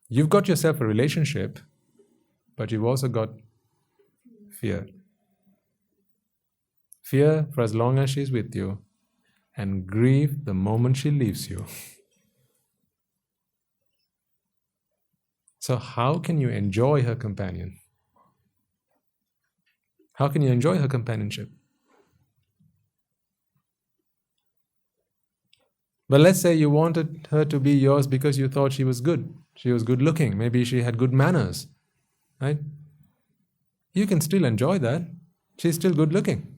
You've got yourself a relationship, but you've also got fear. Fear for as long as she's with you, and grief the moment she leaves you. So how can you enjoy her companion? How can you enjoy her companionship? But let's say you wanted her to be yours because you thought she was good. She was good looking. Maybe she had good manners. Right? You can still enjoy that. She's still good looking.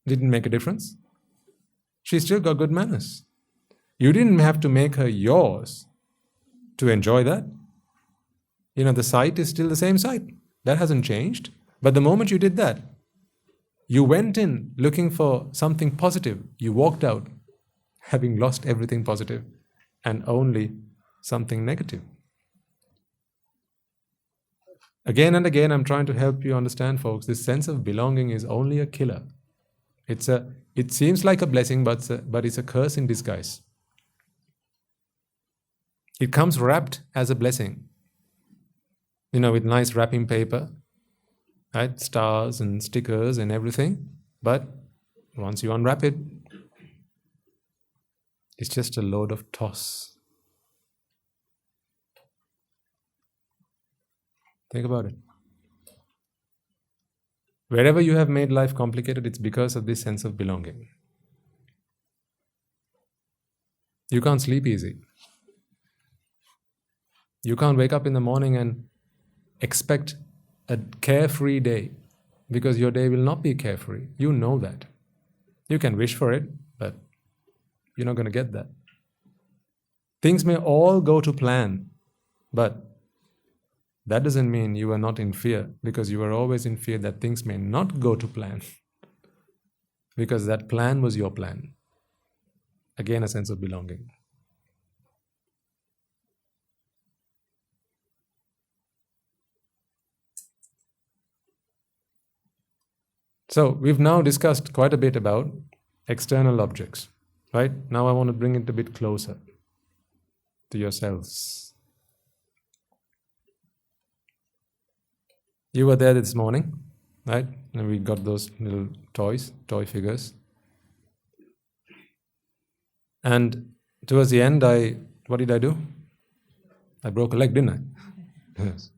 Didn't make a difference. She still got good manners. You didn't have to make her yours to enjoy that. The sight is still the same sight. That hasn't changed. But the moment you did that, you went in looking for something positive. You walked out having lost everything positive and only something negative. Again and again, I'm trying to help you understand, folks, this sense of belonging is only a killer. It seems like a blessing, but it's a curse in disguise. It comes wrapped as a blessing, with nice wrapping paper, right? Stars and stickers and everything. But once you unwrap it, it's just a load of toss. Think about it. Wherever you have made life complicated, it's because of this sense of belonging. You can't sleep easy. You can't wake up in the morning and expect a carefree day, because your day will not be carefree. You know that. You can wish for it, but you're not going to get that. Things may all go to plan, but that doesn't mean you are not in fear, because you are always in fear that things may not go to plan, because that plan was your plan. Again, a sense of belonging. So, we've now discussed quite a bit about external objects, right? Now I want to bring it a bit closer to yourselves. You were there this morning, right? And we got those little toy figures. And towards the end, what did I do? I broke a leg, didn't I? Yes.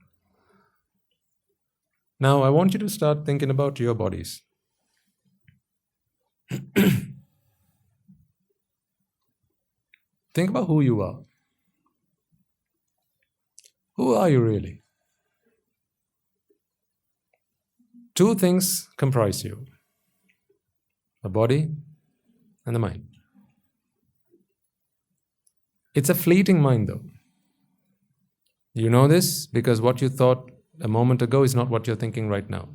Now, I want you to start thinking about your bodies. Think about who you are. Who are you really? Two things comprise you: the body and the mind. It's a fleeting mind, though. You know this because what you thought a moment ago is not what you're thinking right now.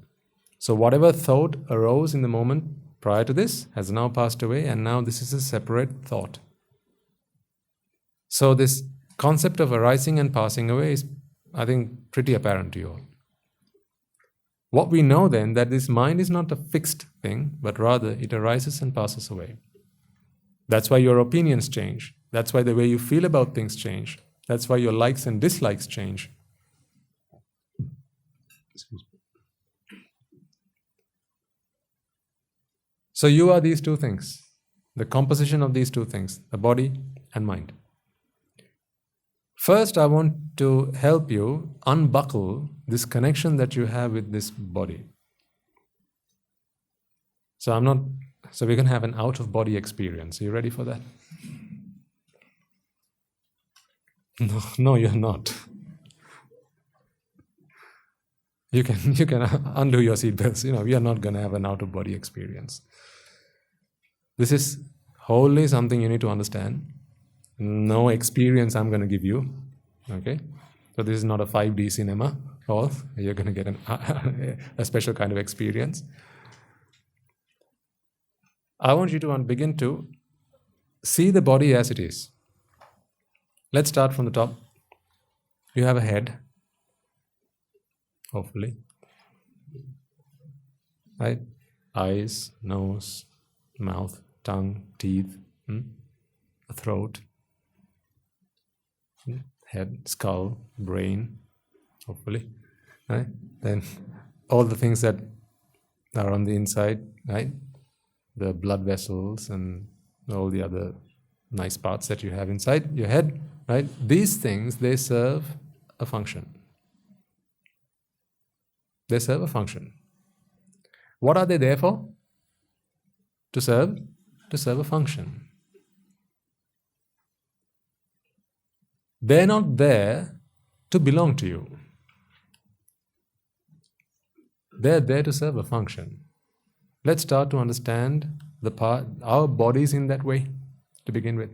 So whatever thought arose in the moment prior to this has now passed away, and now this is a separate thought. So this concept of arising and passing away is, I think, pretty apparent to you all. What we know then, that this mind is not a fixed thing, but rather it arises and passes away. That's why your opinions change. That's why the way you feel about things change. That's why your likes and dislikes change. Excuse me. So you are these two things, the composition of these two things, the body and mind. First, I want to help you unbuckle this connection that you have with this body. So we're going to have an out-of-body experience. Are you ready for that? No, you're not. You can undo your seatbelts. We are not going to have an out-of-body experience. This is wholly something you need to understand. No experience I'm going to give you. Okay? So this is not a 5D cinema hall. You're going to get a special kind of experience. I want you to begin to see the body as it is. Let's start from the top. You have a head, hopefully. Right? Eyes, nose, mouth, tongue, teeth, a throat, head, skull, brain, hopefully. Right? Then all the things that are on the inside, right? The blood vessels and all the other nice parts that you have inside your head, right? These things, they serve a function. They serve a function. What are they there for? To serve a function. They're not there to belong to you. They're there to serve a function. Let's start to understand our bodies in that way to begin with.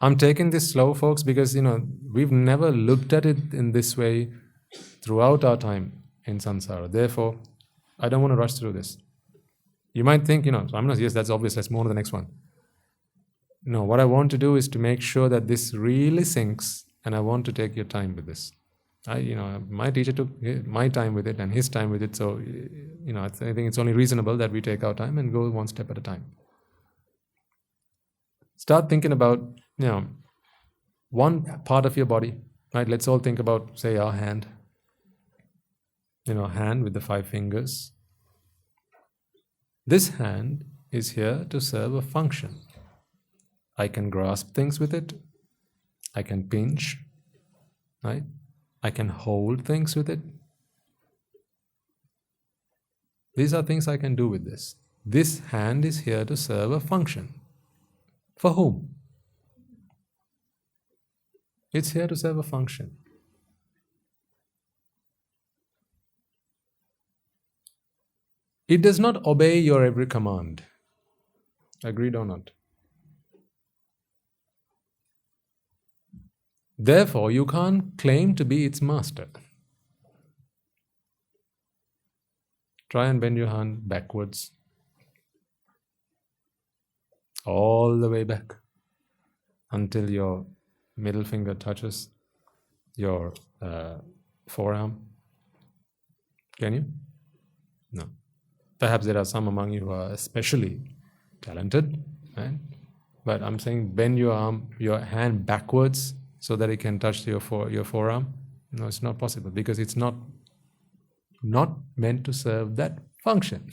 I'm taking this slow, folks, because we've never looked at it in this way throughout our time in samsara. Therefore, I don't want to rush through this. You might think, yes, that's obvious, let's move on to the next one. No, what I want to do is to make sure that this really sinks, and I want to take your time with this. My teacher took my time with it and his time with it, so I think it's only reasonable that we take our time and go one step at a time. Start thinking about, one part of your body, right? Let's all think about, say, our hand. Hand with the 5 fingers. This hand is here to serve a function. I can grasp things with it. I can pinch, right? I can hold things with it. These are things I can do with this. This hand is here to serve a function. For whom? It's here to serve a function. It does not obey your every command. Agreed or not? Therefore, you can't claim to be its master. Try and bend your hand backwards. All the way back until your middle finger touches your forearm. Can you? No. Perhaps there are some among you who are especially talented, right? But I'm saying bend your hand backwards so that it can touch your forearm. No, it's not possible because it's not meant to serve that function.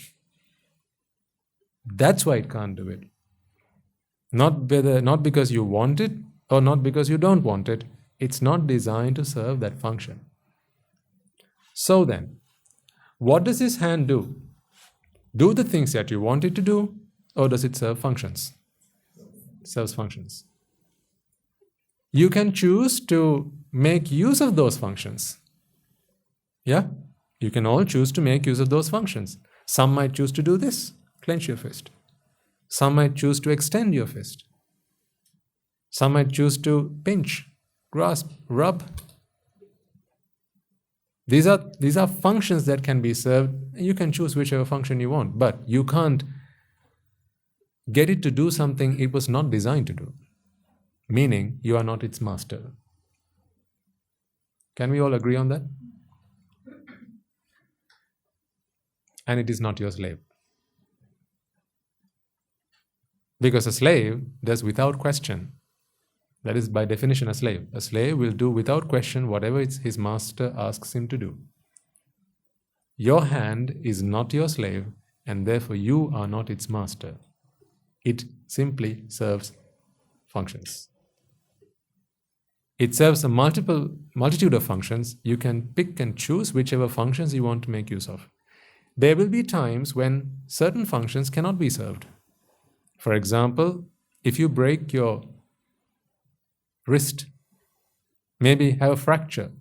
That's why it can't do it. Not because you want it or not because you don't want it. It's not designed to serve that function. So then, what does this hand do? Do the things that you want it to do, or does it serve functions? It serves functions. You can choose to make use of those functions. Yeah? You can all choose to make use of those functions. Some might choose to do this, clench your fist. Some might choose to extend your fist. Some might choose to pinch, grasp, rub. These are functions that can be served. You can choose whichever function you want, but you can't get it to do something it was not designed to do. Meaning, you are not its master. Can we all agree on that? And it is not your slave. Because a slave does without question. That is by definition a slave. A slave will do without question whatever his master asks him to do. Your hand is not your slave, and therefore you are not its master. It simply serves functions. It serves a multitude of functions. You can pick and choose whichever functions you want to make use of. There will be times when certain functions cannot be served. For example, if you break your wrist, maybe have a fracture,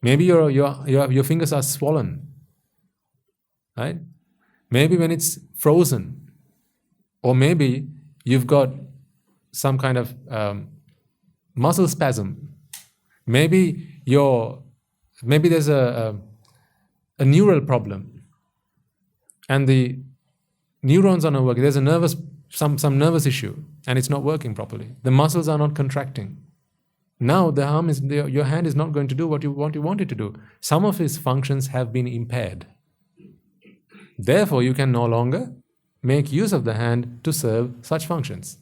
maybe your fingers are swollen, right? Maybe when it's frozen, or maybe you've got some kind of muscle spasm. Maybe there's a neural problem, and the neurons are not working. There's some nervous issue, and it's not working properly. The muscles are not contracting. Now your hand is not going to do what you want it to do. Some of its functions have been impaired. Therefore, you can no longer make use of the hand to serve such functions.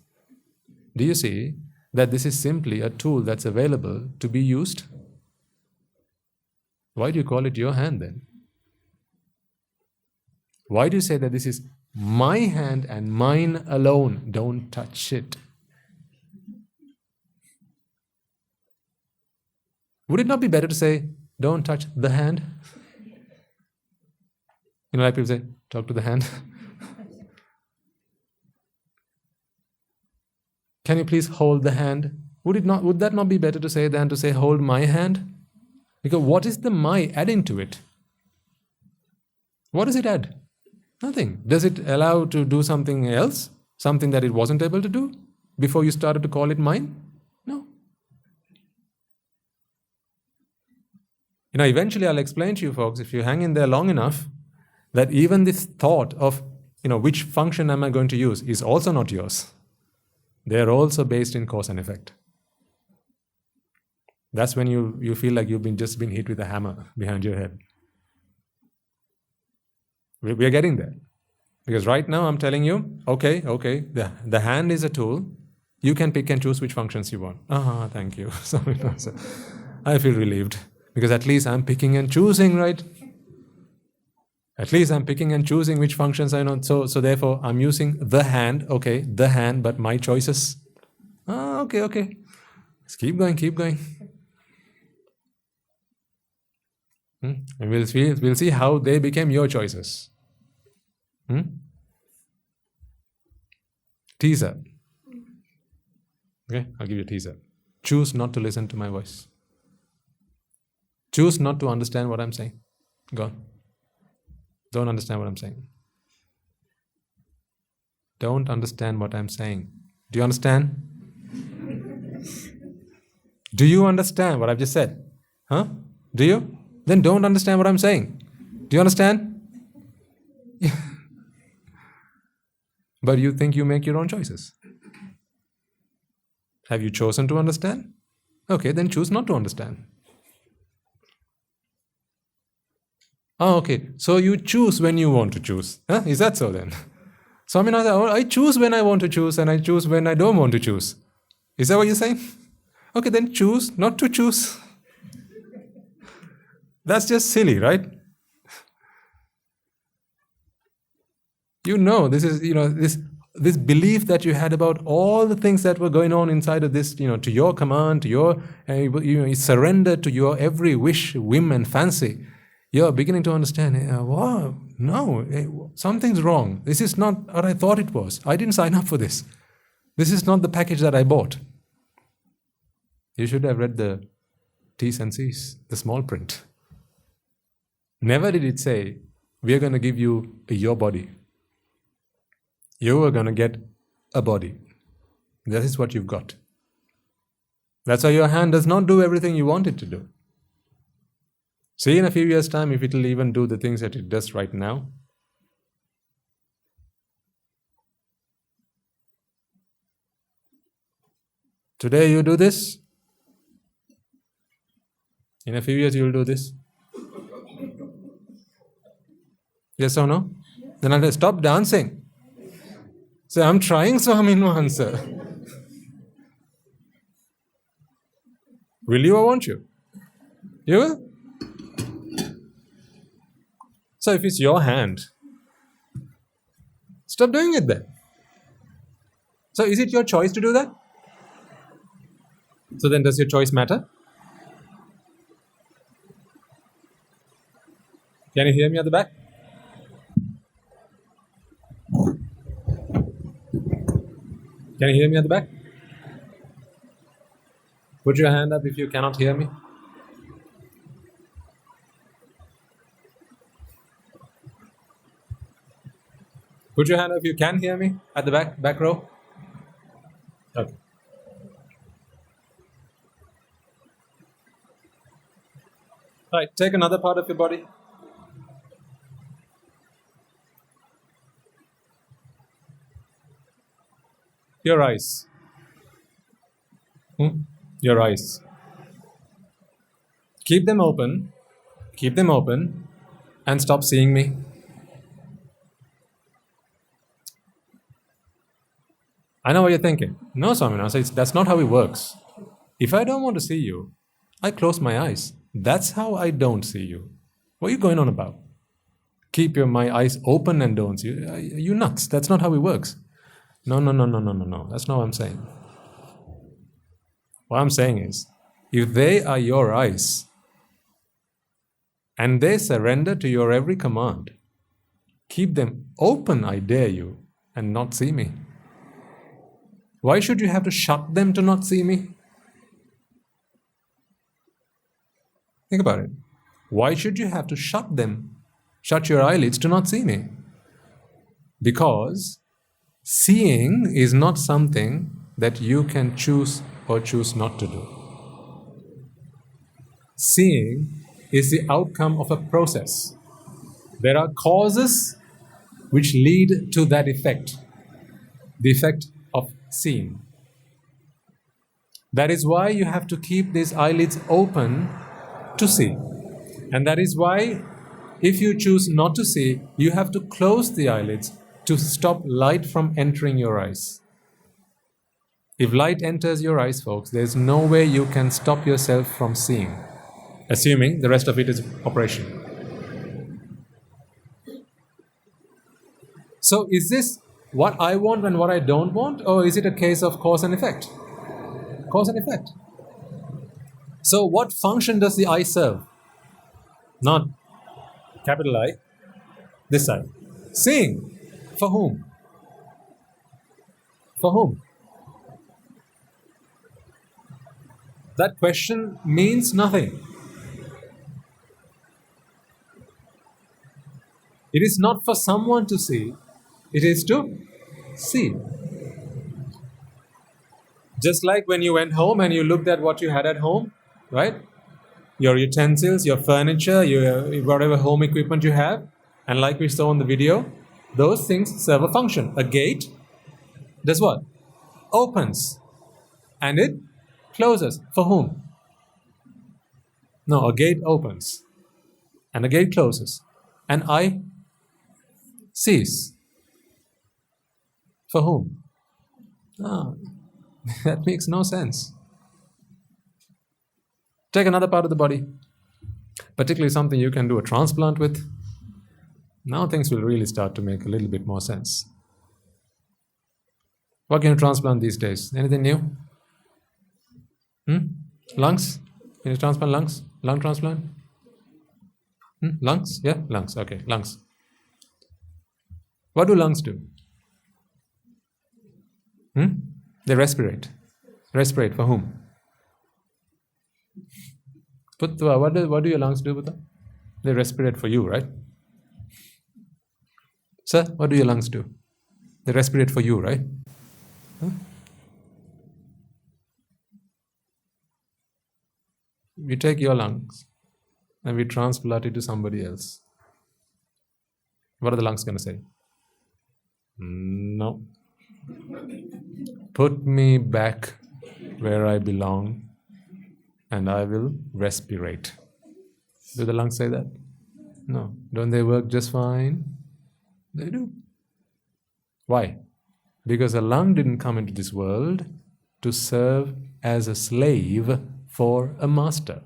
Do you see that this is simply a tool that's available to be used? Why do you call it your hand then? Why do you say that this is my hand and mine alone? Don't touch it. Would it not be better to say, don't touch the hand? You know, like people say, talk to the hand. Can you please hold the hand? Would that not be better to say than to say, hold my hand? Because what is the my adding to it? What does it add? Nothing. Does it allow to do something else? Something that it wasn't able to do before you started to call it mine? No. You know, eventually I'll explain to you folks, if you hang in there long enough, that even this thought of, which function am I going to use is also not yours. They are also based in cause and effect. That's when you feel like you've just been hit with a hammer behind your head. We are getting there. Because right now I'm telling you, okay, the hand is a tool. You can pick and choose which functions you want. Thank you. Sorry, no, sir. I feel relieved. Because at least I'm picking and choosing, right? At least I'm picking and choosing which functions I know. So therefore I'm using the hand, but my choices. Okay. Let's keep going. And we'll see how they became your choices. Teaser. Okay, I'll give you a teaser. Choose not to listen to my voice. Choose not to understand what I'm saying. Go on. Don't understand what I'm saying. Don't understand what I'm saying. Do you understand? Do you understand what I've just said? Huh? Do you? Then don't understand what I'm saying. Do you understand? But you think you make your own choices. Have you chosen to understand? Okay, then choose not to understand. Okay, so you choose when you want to choose. Huh? Is that so then? Swaminathan, I choose when I want to choose and I choose when I don't want to choose. Is that what you're saying? Okay, then choose not to choose. That's just silly, right? This is, this belief that you had about all the things that were going on inside of this, to your command, to your, you surrender to your every wish, whim and fancy. You're beginning to understand, something's wrong. This is not what I thought it was. I didn't sign up for this. This is not the package that I bought. You should have read the T's and C's, the small print. Never did it say, we are going to give you your body. You are going to get a body. That is what you've got. That's why your hand does not do everything you want it to do. See in a few years' time if it will even do the things that it does right now. Today you do this. In a few years you will do this. Yes or no? Then I'll stop dancing. Say, I'm trying, Swami, no answer. Will you or won't you? You will? So if it's your hand, stop doing it then. So is it your choice to do that? So then does your choice matter? Can you hear me at the back? Can you hear me at the back? Put your hand up if you cannot hear me. Put your hand up if you can hear me at the back row. Okay. All right, take another part of your body. Your eyes. Your eyes. Keep them open, and stop seeing me. I know what you're thinking. No, Swami, that's not how it works. If I don't want to see you, I close my eyes. That's how I don't see you. What are you going on about? Keep my eyes open and don't see you. Are you nuts? That's not how it works. No. That's not what I'm saying. What I'm saying is, if they are your eyes and they surrender to your every command, keep them open, I dare you, and not see me. Why should you have to shut them to not see me? Think about it. Why should you have to shut your eyelids to not see me? Because seeing is not something that you can choose or choose not to do. Seeing is the outcome of a process. There are causes which lead to that effect, the effect of seeing. That is why you have to keep these eyelids open to see. And that is why, if you choose not to see, you have to close the eyelids to stop light from entering your eyes. If light enters your eyes, folks, there's no way you can stop yourself from seeing, assuming the rest of it is operation. So is this what I want and what I don't want, or is it a case of cause and effect? Cause and effect. So what function does the eye serve? Not capital I, this side. Seeing. For whom? For whom? That question means nothing. It is not for someone to see, it is to see. Just like when you went home and you looked at what you had at home, right? Your utensils, your furniture, your whatever home equipment you have, and like we saw in the video, those things serve a function. A gate does what? Opens. And it closes. For whom? No, a gate opens. And a gate closes. And eye sees. For whom? Ah, that makes no sense. Take another part of the body, particularly something you can do a transplant with. Now things will really start to make a little bit more sense. What can you transplant these days? Anything new? Lungs? Can you transplant lungs? Lung transplant? Lungs? Yeah, lungs. Okay, lungs. What do lungs do? They respirate. Respirate for whom? Putva, what do your lungs do, Putva? They respirate for you, right? Sir, what do your lungs do? They respirate for you, right? You take your lungs. and we transplant it to somebody else. What are the lungs going to say? No. Put me back where I belong and I will respirate. Do the lungs say that? No. Don't they work just fine? They do. Why? Because a lung didn't come into this world to serve as a slave for a master.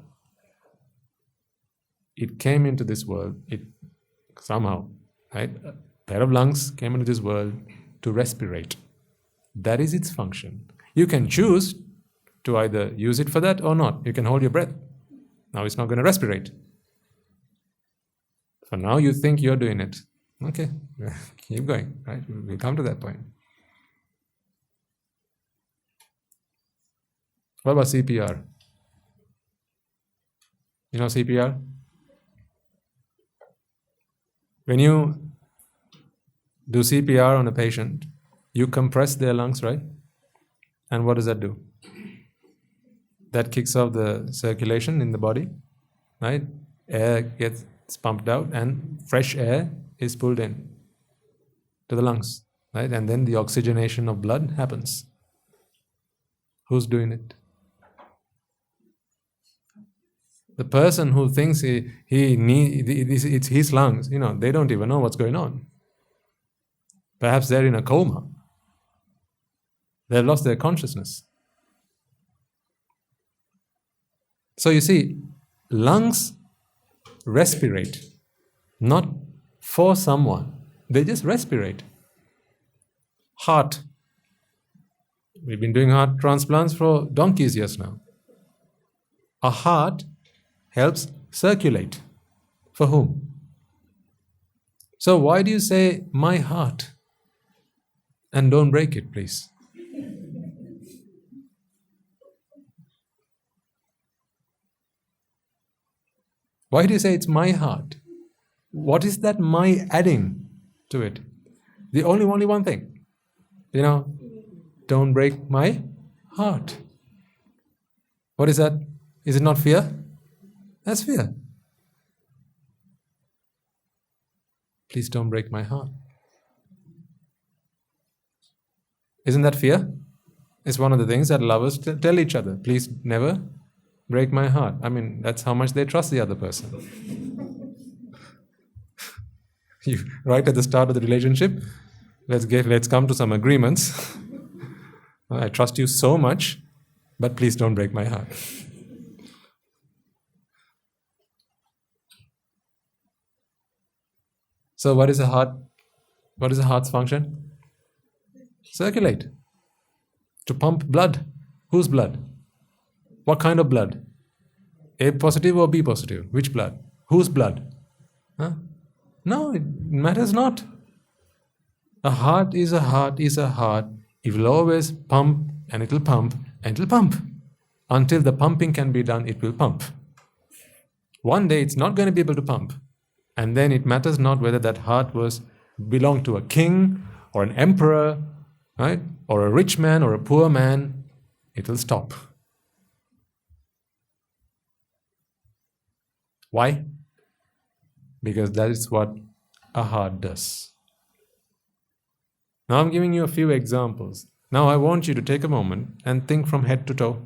It came into this world, somehow, right? A pair of lungs came into this world to respirate. That is its function. You can choose to either use it for that or not. You can hold your breath. Now it's not going to respirate. For now you think you're doing it. Okay, keep going, right? We'll come to that point. What about CPR? You know CPR? When you do CPR on a patient, you compress their lungs, right? And what does that do? That kicks off the circulation in the body, right? Air gets pumped out and fresh air is pulled in to the lungs, right? And then the oxygenation of blood happens. Who's doing it? The person who thinks it's his lungs, they don't even know what's going on. Perhaps they're in a coma. They've lost their consciousness. So you see, lungs respirate, not for someone. They just respirate. Heart. We've been doing heart transplants for donkey's years now. A heart helps circulate. For whom? So why do you say, my heart? And don't break it, please. Why do you say it's my heart? What is that my adding to it? The only one thing. Don't break my heart. What is that? Is it not fear? That's fear. Please don't break my heart. Isn't that fear? It's one of the things that lovers tell each other. Please never break my heart. I mean, that's how much they trust the other person. Right at the start of the relationship, let's come to some agreements. I trust you so much, but please don't break my heart. So what is the heart? What is the heart's function? Circulate. To pump blood. Whose blood? What kind of blood? A positive or B positive? Which blood? Whose blood? No, it matters not. A heart is a heart is a heart. It will always pump and it will pump and it will pump. Until the pumping can be done, it will pump. One day it's not going to be able to pump. And then it matters not whether that heart belonged to a king or an emperor, right? Or a rich man or a poor man. It will stop. Why? Because that is what a heart does. Now I'm giving you a few examples. Now I want you to take a moment and think from head to toe.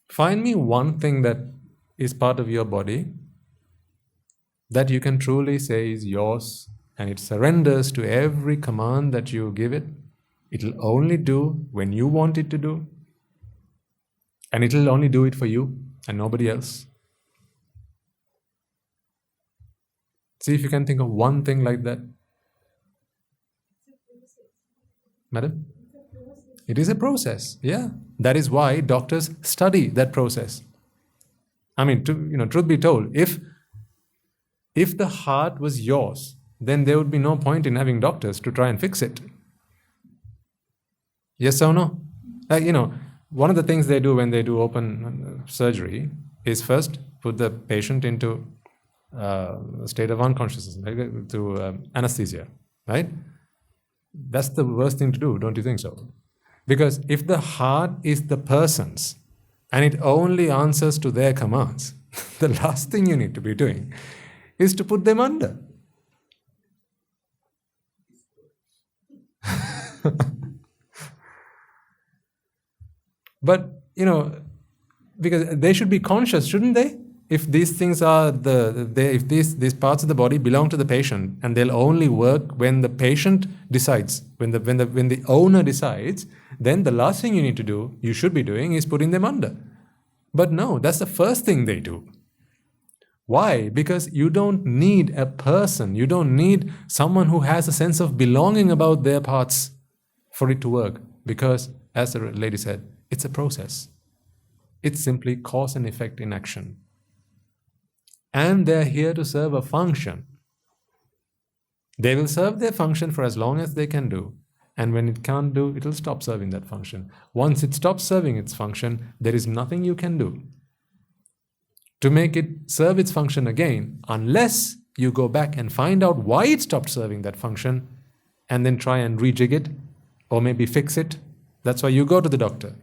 Find me one thing that is part of your body that you can truly say is yours, and it surrenders to every command that you give it. It will only do when you want it to do, and it will only do it for you and nobody else. See if you can think of one thing like that. Madam? It is a process, yeah. That is why doctors study that process. I mean, truth be told, if the heart was yours, then there would be no point in having doctors to try and fix it. Yes or no? One of the things they do when they do open surgery is first put the patient into a state of unconsciousness, to anesthesia, right? That's the worst thing to do, don't you think so? Because if the heart is the person's and it only answers to their commands, The last thing you need to be doing is to put them under. But, because they should be conscious, shouldn't they? If these things are if these parts of the body belong to the patient, and they'll only work when the patient decides, when the owner decides, then the last thing you should be doing is putting them under. But no, that's the first thing they do. Why? Because you don't need a person, you don't need someone who has a sense of belonging about their parts for it to work. Because, as the lady said, it's a process. It's simply cause and effect in action. And they're here to serve a function. They will serve their function for as long as they can do. And when it can't do, it'll stop serving that function. Once it stops serving its function, there is nothing you can do to make it serve its function again, unless you go back and find out why it stopped serving that function and then try and rejig it or maybe fix it. That's why you go to the doctor.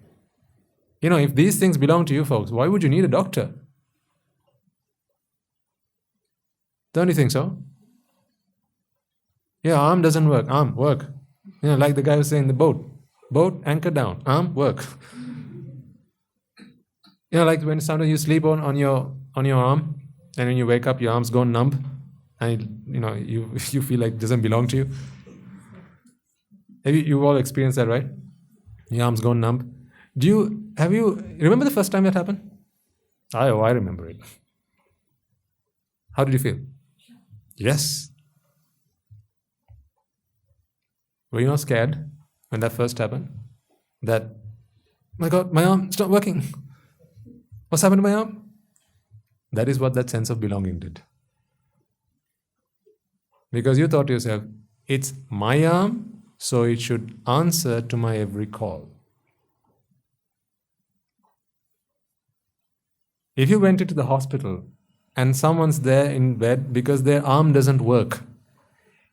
If these things belong to you folks, why would you need a doctor? Don't you think so? Yeah, arm doesn't work. Arm, work. Like the guy was saying, the boat. Boat, anchor down. Arm, work. Like when sometimes you sleep on your arm, and when you wake up, your arm's gone numb, and you feel like it doesn't belong to you. You've all experienced that, right? Your arm's gone numb. Remember the first time that happened? I remember it. How did you feel? Yes. Were you not scared when that first happened? That, my God, my arm, it's not working. What's happened to my arm? That is what that sense of belonging did. Because you thought to yourself, it's my arm, so it should answer to my every call. If you went into the hospital and someone's there in bed because their arm doesn't work,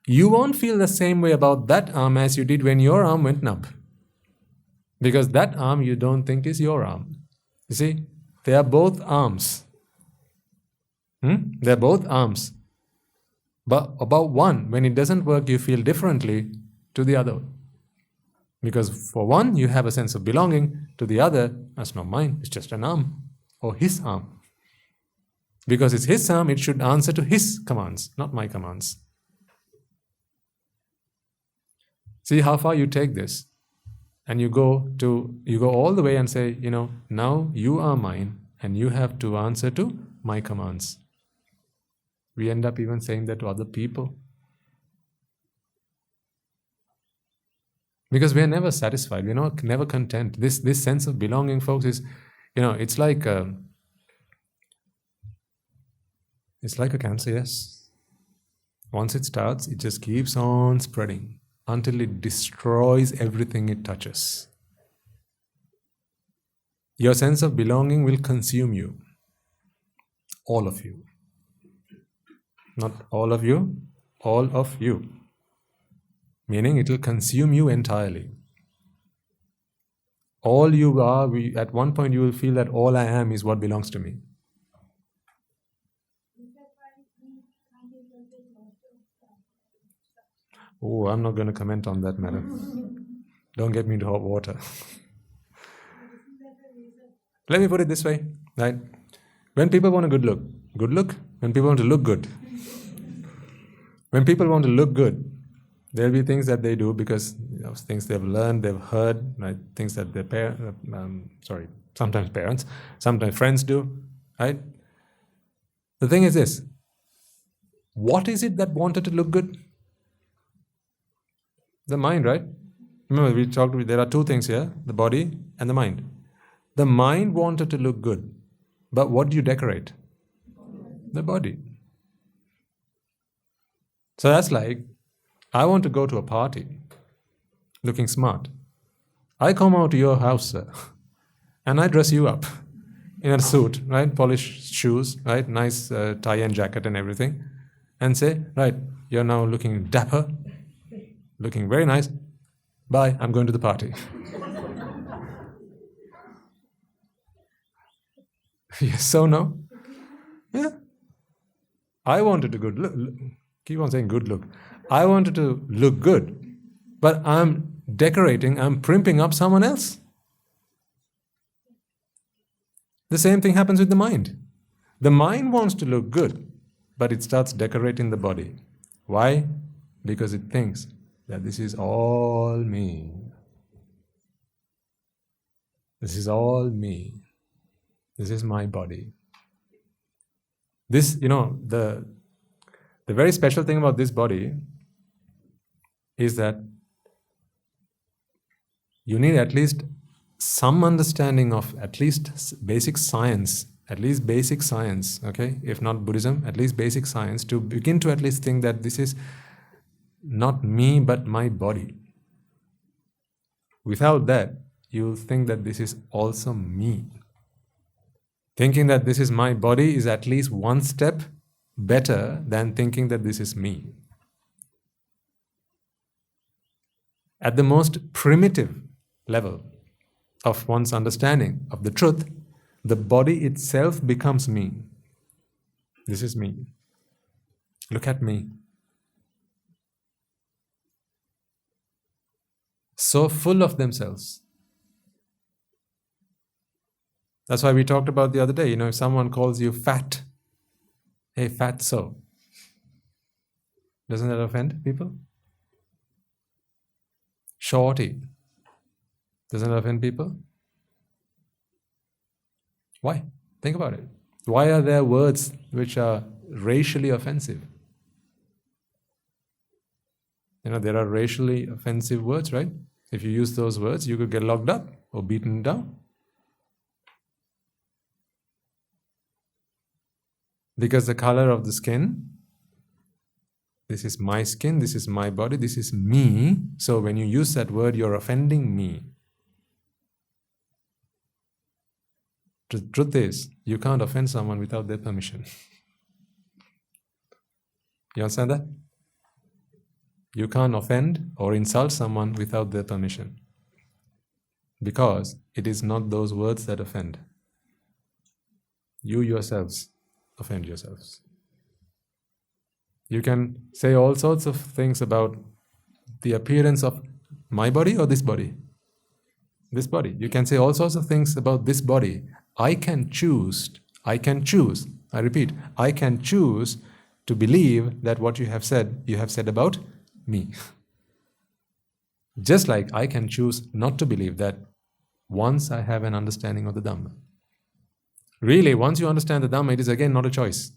you won't feel the same way about that arm as you did when your arm went numb. Because that arm you don't think is your arm. You see, they are both arms. They're both arms. But about one, when it doesn't work, you feel differently to the other. Because for one, you have a sense of belonging. To the other, that's not mine, it's just an arm. Or his arm. Because it's his arm, it should answer to his commands, not my commands. See how far you take this. And you go all the way and say, now you are mine and you have to answer to my commands. We end up even saying that to other people. Because we are never satisfied, we're never content. This sense of belonging, folks, is, it's like a cancer, yes. Once it starts, it just keeps on spreading until it destroys everything it touches. Your sense of belonging will consume you. All of you. Not all of you, all of you. Meaning it will consume you entirely. All you are, at one point you will feel that all I am is what belongs to me. Oh, I'm not going to comment on that matter. Don't get me into hot water. Let me put it this way, right? When people want a good look. When people want to look good. When people want to look good, there'll be things that they do because things they've learned, they've heard, right? Things that their sometimes parents, sometimes friends do, right? The thing is this: what is it that wanted to look good? The mind, right? Remember, we talked. There are two things here: the body and the mind. The mind wanted to look good, but what do you decorate? The body. So that's like, I want to go to a party looking smart. I come out to your house, sir, and I dress you up in a suit, right? Polished shoes, right? Nice tie and jacket and everything. And say, right, you're now looking dapper, looking very nice. Bye, I'm going to the party. Yes, so no? Yeah. I wanted to look. Keep on saying good look. I wanted to look good, but I'm decorating, I'm primping up someone else. The same thing happens with the mind. The mind wants to look good, but it starts decorating the body. Why? Because it thinks that this is all me. This is all me. This is my body. This, the very special thing about this body is that you need at least some understanding of at least basic science, okay? If not Buddhism, at least basic science, to begin to at least think that this is not me but my body. Without that, you'll think that this is also me. Thinking that this is my body is at least one step better than thinking that this is me. At the most primitive level of one's understanding of the truth, the body itself becomes me. This is me. Look at me. So full of themselves. That's why we talked about the other day, if someone calls you fat, hey, fatso. Doesn't that offend people? Shorty. Doesn't that offend people? Why? Think about it. Why are there words which are racially offensive? There are racially offensive words, right? If you use those words, you could get locked up or beaten down. Because the color of the skin, this is my skin, this is my body, this is me. So when you use that word, you're offending me. The truth is, you can't offend someone without their permission. You understand that? You can't offend or insult someone without their permission. Because it is not those words that offend. You yourselves offend yourselves. You can say all sorts of things about the appearance of my body or this body. This body. You can say all sorts of things about this body. I can choose, I repeat, I can choose to believe that what you have said about me. Just like I can choose not to believe that once I have an understanding of the Dhamma. Really, once you understand the Dhamma, it is again not a choice.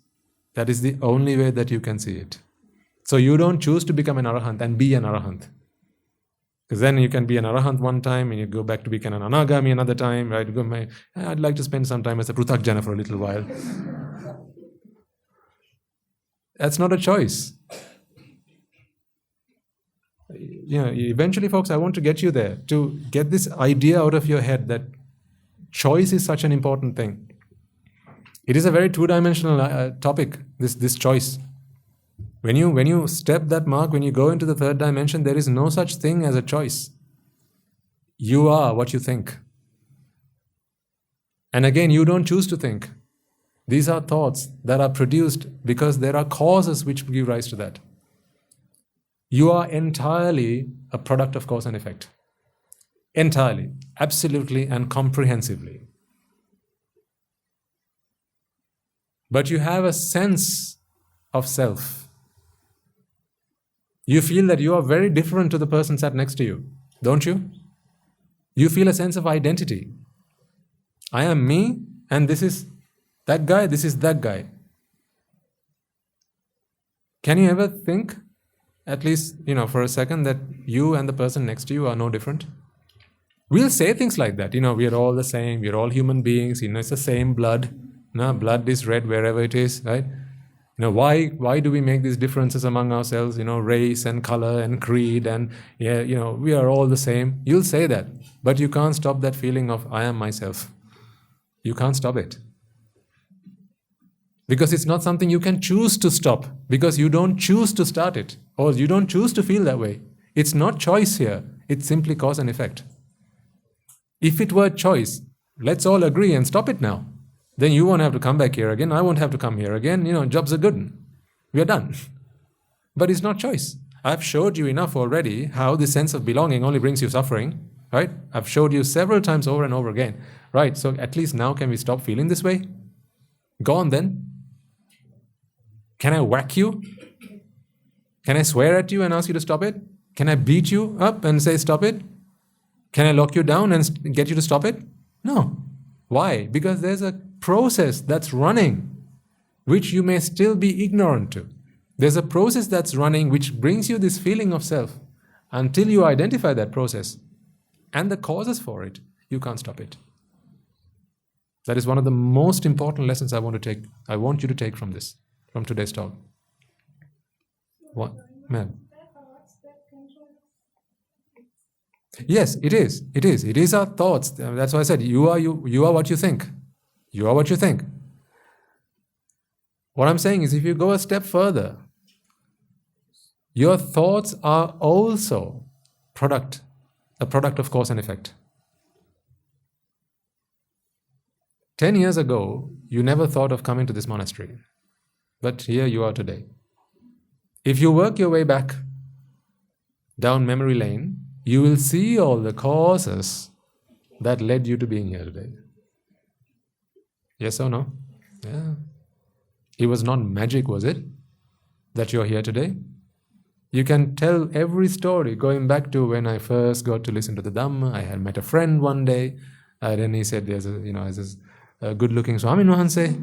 That is the only way that you can see it. So you don't choose to become an Arahant and be an Arahant. Because then you can be an Arahant one time and you go back to become an Anagami another time, right? I'd like to spend some time as a Pruthakjana for a little while. That's not a choice. Eventually, folks, I want to get you there, to get this idea out of your head that choice is such an important thing. It is a very two-dimensional topic, this choice. When you step that mark, when you go into the third dimension, there is no such thing as a choice. You are what you think. And again, you don't choose to think. These are thoughts that are produced because there are causes which give rise to that. You are entirely a product of cause and effect. Entirely, absolutely and comprehensively. But you have a sense of self. You feel that you are very different to the person sat next to you, don't you? You feel a sense of identity. I am me, and this is that guy, this is that guy. Can you ever think, at least, for a second, that you and the person next to you are no different? We'll say things like that, we are all the same, we are all human beings, it's the same blood. Blood is red wherever it is, right? Why do we make these differences among ourselves, race and color and creed and, we are all the same. You'll say that, but you can't stop that feeling of I am myself. You can't stop it. Because it's not something you can choose to stop, because you don't choose to start it, or you don't choose to feel that way. It's not choice here, it's simply cause and effect. If it were choice, let's all agree and stop it now. Then you won't have to come back here again. I won't have to come here again. Jobs are good. We are done. But it's not choice. I've showed you enough already how this sense of belonging only brings you suffering, right? I've showed you several times over and over again, right? So at least now can we stop feeling this way? Go on then. Can I whack you? Can I swear at you and ask you to stop it? Can I beat you up and say stop it? Can I lock you down and get you to stop it? No. Why? Because there's a process that's running which you may still be ignorant to. There's a process that's running which brings you this feeling of self. Until you identify that process and the causes for it, you can't stop it. That is one of the most important lessons I want you to take from today's talk. What? Ma'am? Yes, it is. It is. It is our thoughts. That's why I said, you are what you think. You are what you think. What I'm saying is, if you go a step further, your thoughts are also a product of cause and effect. 10 years ago, you never thought of coming to this monastery. But here you are today. If you work your way back down memory lane, you will see all the causes that led you to being here today. Yes or no? Yeah. It was not magic, was it? That you're here today? You can tell every story going back to when I first got to listen to the Dhamma. I had met a friend one day, then he said, there's a good-looking Swami Nuhanse.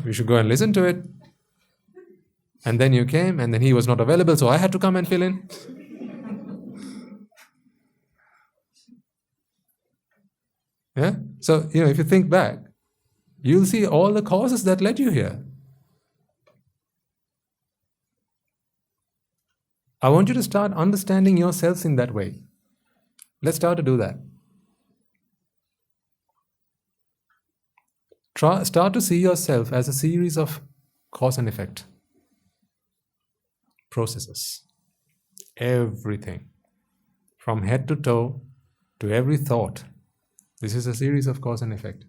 We should go and listen to it. And then you came, and then he was not available, so I had to come and fill in. Yeah? So, if you think back, you'll see all the causes that led you here. I want you to start understanding yourselves in that way. Let's start to do that. Start to see yourself as a series of cause and effect processes. Everything. From head to toe, to every thought. This is a series of cause and effect.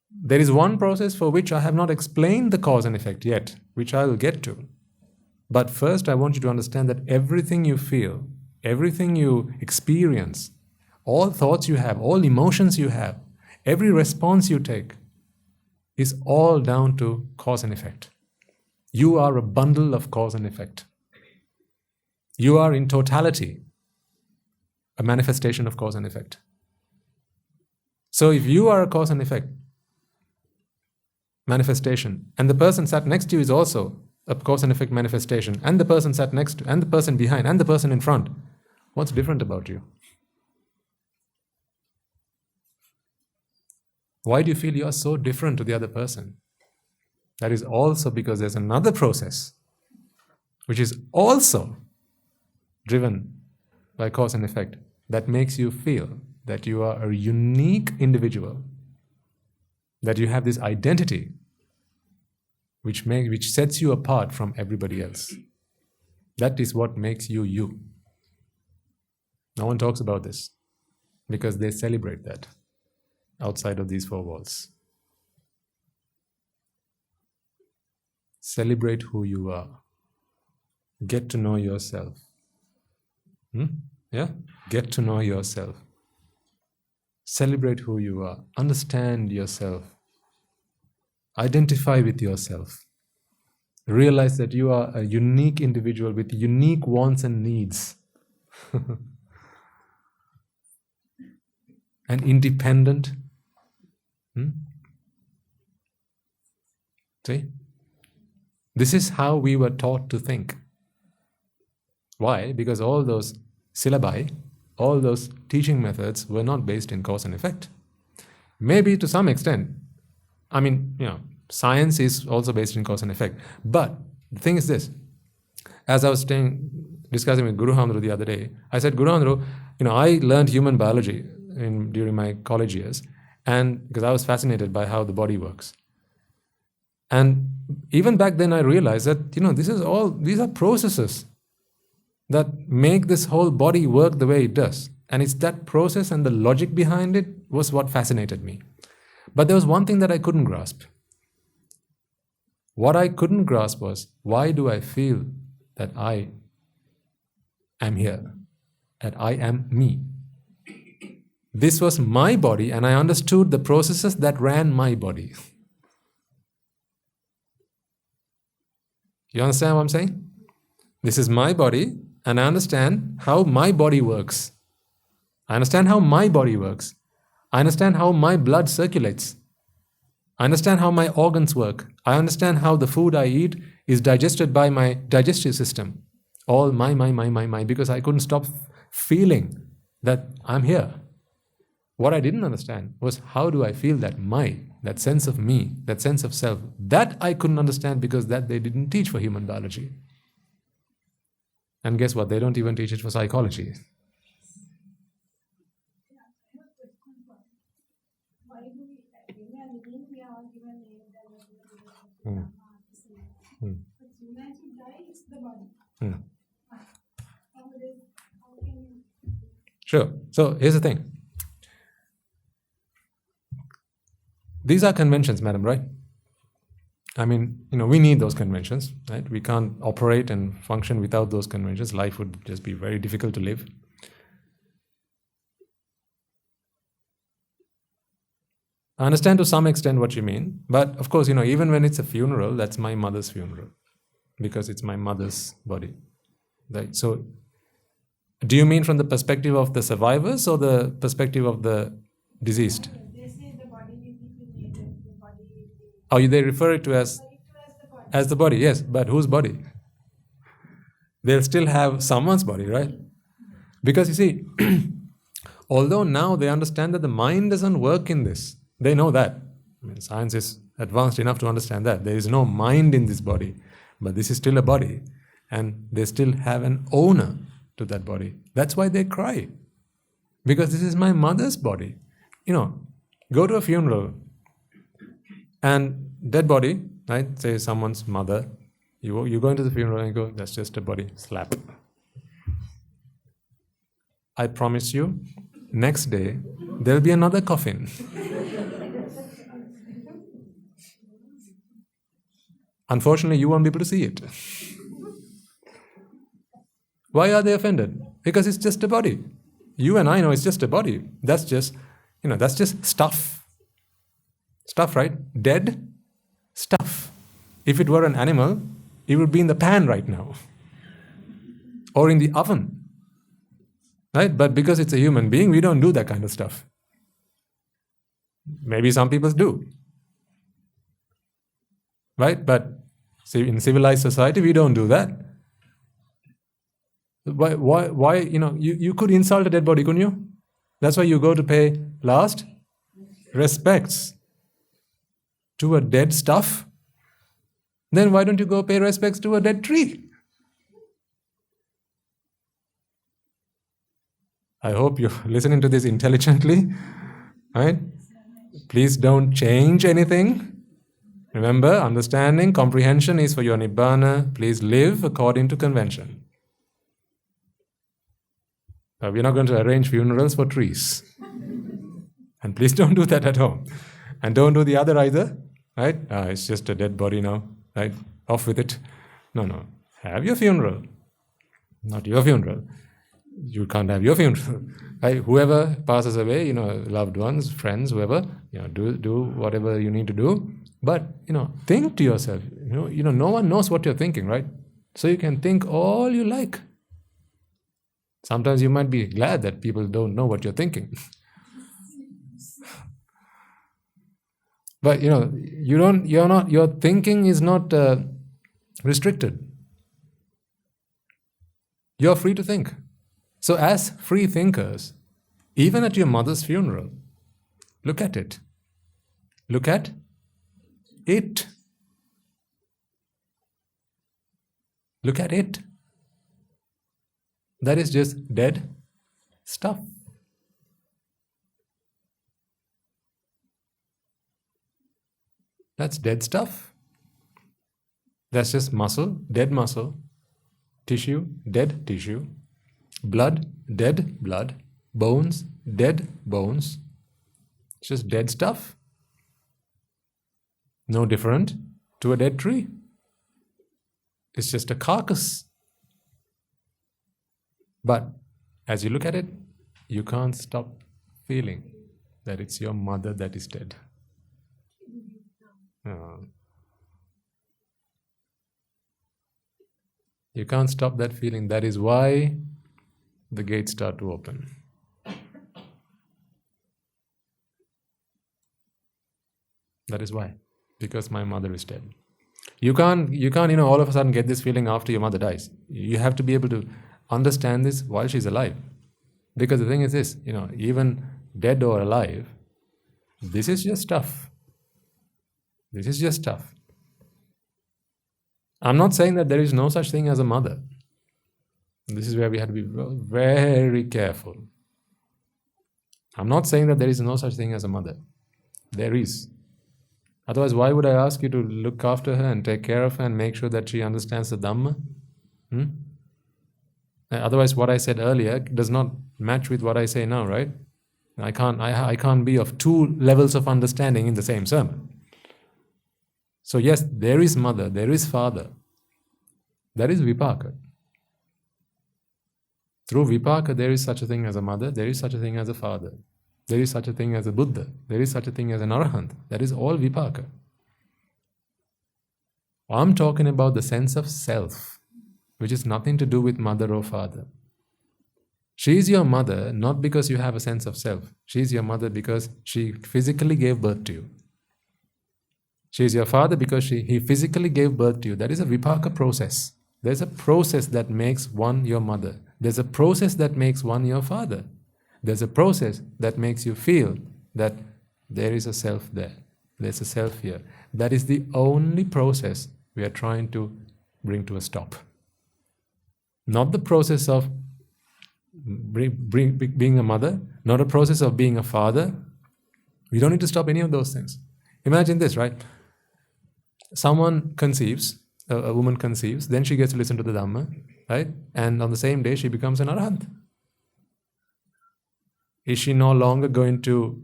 There is one process for which I have not explained the cause and effect yet, which I will get to. But first I want you to understand that everything you feel, everything you experience, all thoughts you have, all emotions you have, every response you take is all down to cause and effect. You are a bundle of cause and effect. You are in totality a manifestation of cause and effect. So if you are a cause and effect manifestation, and the person sat next to you is also a cause and effect manifestation, and the person sat next to, and the person behind, and the person in front, what's different about you? Why do you feel you are so different to the other person? That is also because there's another process which is also driven by cause and effect that makes you feel that you are a unique individual, that you have this identity which sets you apart from everybody else. That is what makes you you. No one talks about this because they celebrate that outside of these four walls. Celebrate who you are. Get to know yourself. Yeah? Get to know yourself. Celebrate who you are. Understand yourself. Identify with yourself. Realize that you are a unique individual with unique wants and needs. And independent. See? This is how we were taught to think. Why? Because all those syllabi, all those teaching methods were not based in cause and effect. Maybe to some extent. Science is also based in cause and effect. But the thing is this. As I was discussing with Guru Hamdru the other day, I said, Guru Hamdru, I learned human biology during my college years, and because I was fascinated by how the body works. And even back then I realized that, these are processes that make this whole body work the way it does. And it's that process and the logic behind it was what fascinated me. But there was one thing that I couldn't grasp. What I couldn't grasp was, why do I feel that I am here, that I am me? This was my body, and I understood the processes that ran my body. You understand what I'm saying? This is my body, and I understand how my body works. I understand how my body works. I understand how my blood circulates. I understand how my organs work. I understand how the food I eat is digested by my digestive system. All my, because I couldn't stop feeling that I'm here. What I didn't understand was, how do I feel that that sense of me, that sense of self? That I couldn't understand, because that they didn't teach for human biology. And guess what? They don't even teach it for psychology. Sure. So here's the thing. These are conventions, madam, right? I mean, we need those conventions, right? We can't operate and function without those conventions. Life would just be very difficult to live. I understand to some extent what you mean, but of course, even when it's a funeral, that's my mother's funeral, because it's my mother's body, right? So, do you mean from the perspective of the survivors or the perspective of the deceased? They say the body will be cremated, the body will be... Oh, they refer it to as the body, yes, but whose body? They'll still have someone's body, right? Because you see, although now they understand that the mind doesn't work in this, they know that. I mean, science is advanced enough to understand that. There is no mind in this body, but this is still a body, and they still have an owner to that body. That's why they cry. Because this is my mother's body. Go to a funeral, and dead body, right? Say someone's mother. You go into the funeral and go, that's just a body. Slap. I promise you, next day, there'll be another coffin. Unfortunately, you won't be able to see it. Why are they offended? Because it's just a body. You and I know it's just a body. That's just stuff. Stuff, right? Dead stuff. If it were an animal, it would be in the pan right now. Or in the oven. Right? But because it's a human being, we don't do that kind of stuff. Maybe some people do. Right? But in civilized society, we don't do that. Why? You could insult a dead body, couldn't you? That's why you go to pay last respects to a dead stuff. Then why don't you go pay respects to a dead tree? I hope you're listening to this intelligently, right? Please don't change anything. Remember, understanding, comprehension is for your nibbana. Please live according to convention. We're not going to arrange funerals for trees. And please don't do that at home. And don't do the other either, right? It's just a dead body now, right? Off with it. No. Have your funeral. Not your funeral. You can't have your funeral. Right? Whoever passes away, loved ones, friends, whoever, do whatever you need to do. But, think to yourself. No one knows what you're thinking, right? So you can think all you like. Sometimes you might be glad that people don't know what you're thinking. But, your thinking is not restricted. You're free to think. So as free thinkers, even at your mother's funeral, look at it. Look at it. Look at it. That is just dead stuff. That's dead stuff. That's just muscle, dead muscle, tissue, dead tissue, blood, dead blood, bones, dead bones. It's just dead stuff. No different to a dead tree. It's just a carcass. But as you look at it, you can't stop feeling that it's your mother that is dead. You can't stop that feeling. That is why the gates start to open. That is why. Because my mother is dead. You can't, all of a sudden get this feeling after your mother dies. You have to be able to understand this while she's alive. Because the thing is this, even dead or alive, this is just stuff. This is just stuff. I'm not saying that there is no such thing as a mother. This is where we have to be very careful. I'm not saying that there is no such thing as a mother. There is. Otherwise, why would I ask you to look after her and take care of her and make sure that she understands the dhamma? Otherwise, what I said earlier does not match with what I say now, right? I can't be of two levels of understanding in the same sermon. So yes, there is mother, there is father. That is vipaka. Through vipaka, there is such a thing as a mother, there is such a thing as a father. There is such a thing as a Buddha. There is such a thing as an Arahant. That is all vipaka. I'm talking about the sense of self, which is nothing to do with mother or father. She is your mother not because you have a sense of self. She is your mother because she physically gave birth to you. She is your father because he physically gave birth to you. That is a vipaka process. There's a process that makes one your mother. There's a process that makes one your father. There's a process that makes you feel that there is a self there. There's a self here. That is the only process we are trying to bring to a stop. Not the process of being a mother, not a process of being a father. We don't need to stop any of those things. Imagine this, right? Someone conceives, a woman conceives, then she gets to listen to the Dhamma, right? And on the same day, she becomes an Arahant. Is she no longer going to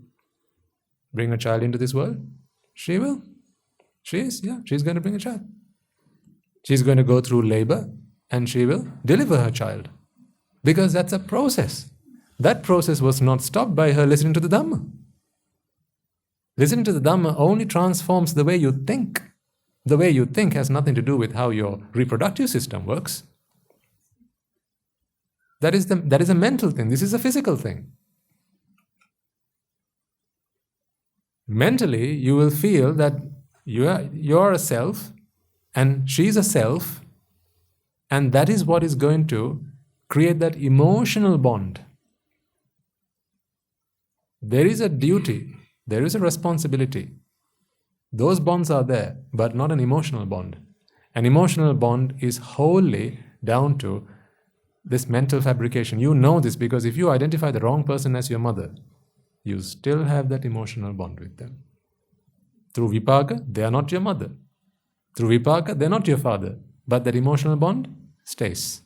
bring a child into this world? She will. She is, yeah. She's going to bring a child. She's going to go through labor and she will deliver her child. Because that's a process. That process was not stopped by her listening to the Dhamma. Listening to the Dhamma only transforms the way you think. The way you think has nothing to do with how your reproductive system works. That is a mental thing. This is a physical thing. Mentally, you will feel that you're a self and she's a self, and that is what is going to create that emotional bond. There is a duty, there is a responsibility. Those bonds are there, but not an emotional bond. An emotional bond is wholly down to this mental fabrication. You know this because if you identify the wrong person as your mother, you still have that emotional bond with them. Through vipaka, they are not your mother. Through vipaka, they are not your father. But that emotional bond stays.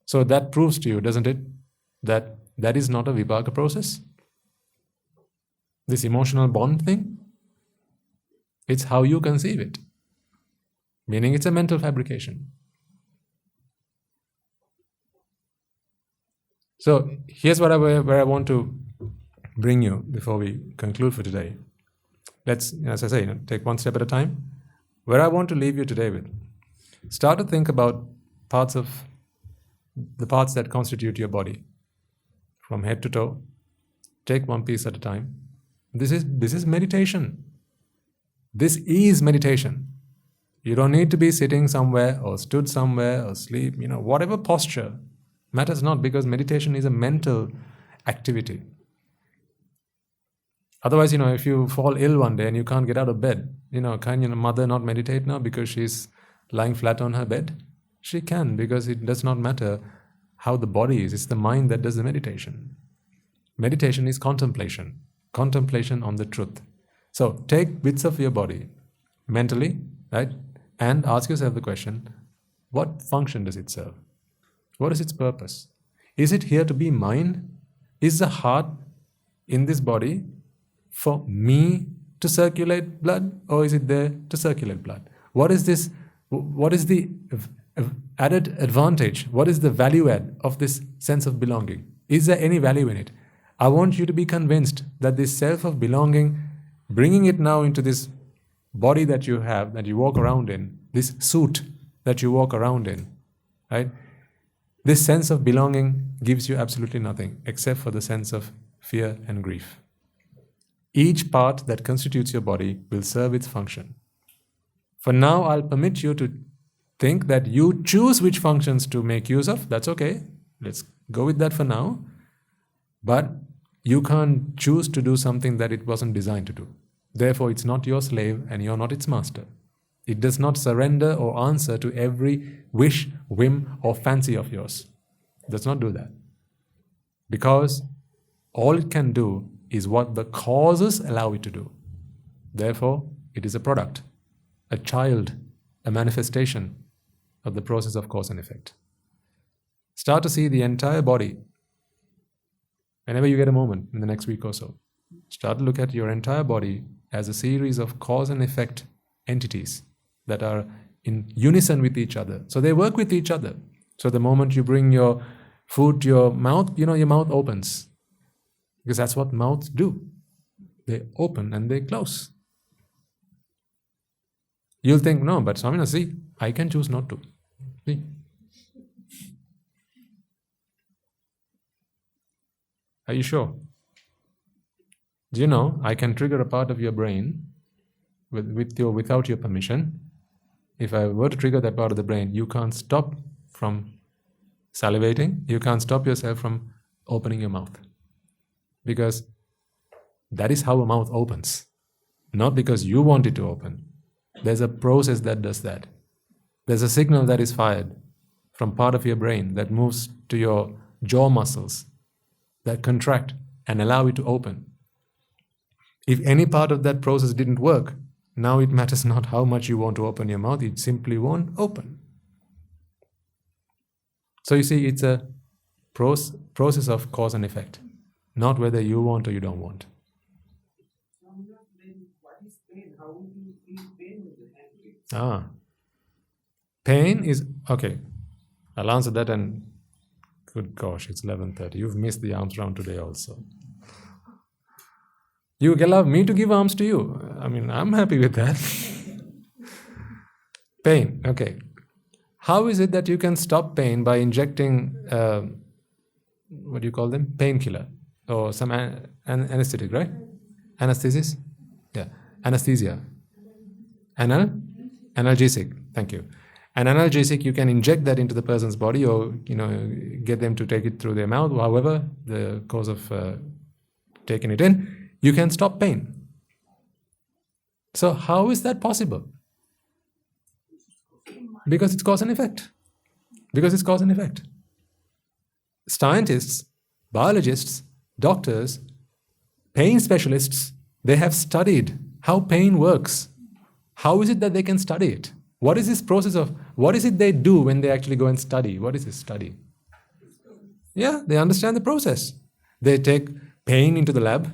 So that proves to you, doesn't it, that that is not a vipaka process? This emotional bond thing, it's how you conceive it. Meaning it's a mental fabrication. So here's where I want to bring you before we conclude for today. Let's, as I say, take one step at a time. Where I want to leave you today with, start to think about the parts that constitute your body, from head to toe. Take one piece at a time. This is meditation. This is meditation. You don't need to be sitting somewhere or stood somewhere or sleep, whatever posture matters not, because meditation is a mental activity. Otherwise, if you fall ill one day and you can't get out of bed, can your mother not meditate now because she's lying flat on her bed? She can, because it does not matter how the body is. It's the mind that does the meditation. Meditation is contemplation. Contemplation on the truth. So take bits of your body mentally, right? And ask yourself the question, what function does it serve? What is its purpose? Is it here to be mine? Is the heart in this body for me to circulate blood, or is it there to circulate blood? What is this? What is the added advantage? What is the value add of this sense of belonging? Is there any value in it? I want you to be convinced that this self of belonging, bringing it now into this body that you have, that you walk around in, this suit that you walk around in, right? This sense of belonging gives you absolutely nothing except for the sense of fear and grief. Each part that constitutes your body will serve its function. For now, I'll permit you to think that you choose which functions to make use of. That's okay. Let's go with that for now. But you can't choose to do something that it wasn't designed to do. Therefore, it's not your slave and you're not its master. It does not surrender or answer to every wish, whim, or fancy of yours. It does not do that. Because all it can do is what the causes allow it to do. Therefore, it is a product, a child, a manifestation of the process of cause and effect. Start to see the entire body. Whenever you get a moment in the next week or so, start to look at your entire body as a series of cause and effect entities that are in unison with each other. So they work with each other. So the moment you bring your food to your mouth, your mouth opens. Because that's what mouths do. They open and they close. You'll think, no, but Swamina, see, I can choose not to. See? Are you sure? Do you know, I can trigger a part of your brain without your permission. If I were to trigger that part of the brain, you can't stop from salivating. You can't stop yourself from opening your mouth. Because that is how a mouth opens. Not because you want it to open. There's a process that does that. There's a signal that is fired from part of your brain that moves to your jaw muscles that contract and allow it to open. If any part of that process didn't work, now it matters not how much you want to open your mouth, it simply won't open. So you see, it's a process of cause and effect, not whether you want or you don't want. What is pain? How would you feel pain with the hand? Pain is, okay, I'll answer that, and good gosh, it's 11:30. You've missed the arms round today also. You allow me to give arms to you. I mean, I'm happy with that. Pain, okay. How is it that you can stop pain by injecting, what do you call them? Painkiller or some anesthetic, right? Anesthesis? Yeah. Anesthesia. Analgesic. Thank you. An analgesic, you can inject that into the person's body, or get them to take it through their mouth, however the cause of taking it in. You can stop pain. So how is that possible? Because it's cause and effect. Because it's cause and effect. Scientists, biologists, doctors, pain specialists, they have studied how pain works. How is it that they can study it? What is this process of, what is it they do when they actually go and study? What is this study? Yeah, they understand the process. They take pain into the lab,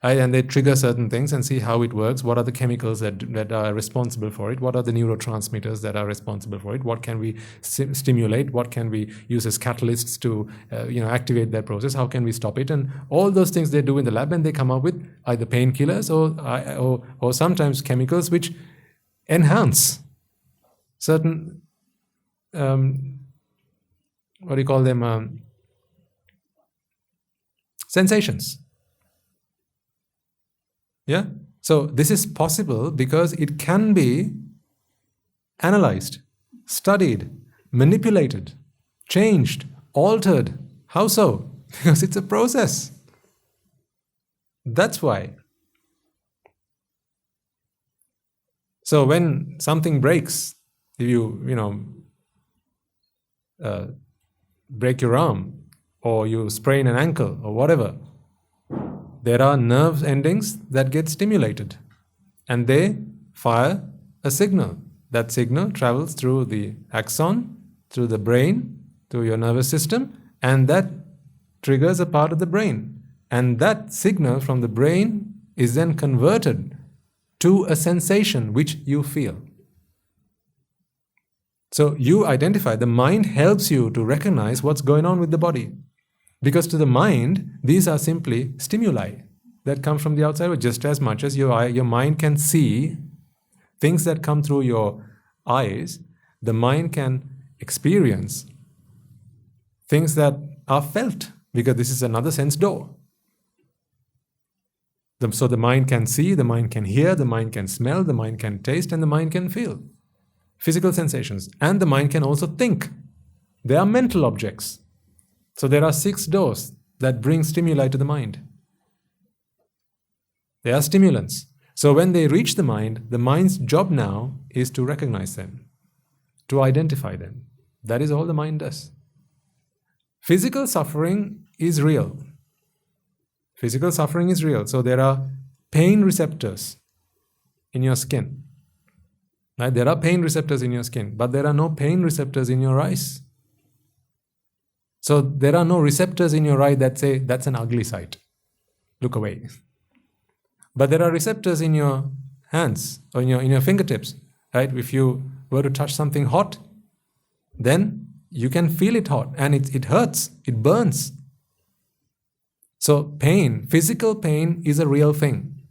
right, and they trigger certain things and see how it works. What are the chemicals that are responsible for it? What are the neurotransmitters that are responsible for it? What can we stimulate? What can we use as catalysts to activate that process? How can we stop it? And all those things they do in the lab, and they come up with either painkillers or sometimes chemicals which enhance certain sensations. Yeah? So this is possible because it can be analyzed, studied, manipulated, changed, altered. How so? Because it's a process. That's why. So when something breaks, if you break your arm, or you sprain an ankle, or whatever, there are nerve endings that get stimulated, and they fire a signal. That signal travels through the axon, through the brain, through your nervous system, and that triggers a part of the brain. And that signal from the brain is then converted to a sensation which you feel. So you identify, the mind helps you to recognize what's going on with the body. Because to the mind, these are simply stimuli that come from the outside world, just as much as your mind can see things that come through your eyes. The mind can experience things that are felt, because this is another sense door. So the mind can see, the mind can hear, the mind can smell, the mind can taste, and the mind can feel physical sensations. And the mind can also think. They are mental objects. So there are 6 doors that bring stimuli to the mind. They are stimulants. So when they reach the mind's job now is to recognize them, to identify them. That is all the mind does. Physical suffering is real. Physical suffering is real. So there are pain receptors in your skin. Right? There are pain receptors in your skin, but there are no pain receptors in your eyes. So there are no receptors in your eye that say, that's an ugly sight, look away. But there are receptors in your hands or in your fingertips. Right? If you were to touch something hot, then you can feel it hot, and it hurts, it burns. So pain, physical pain, is a real thing.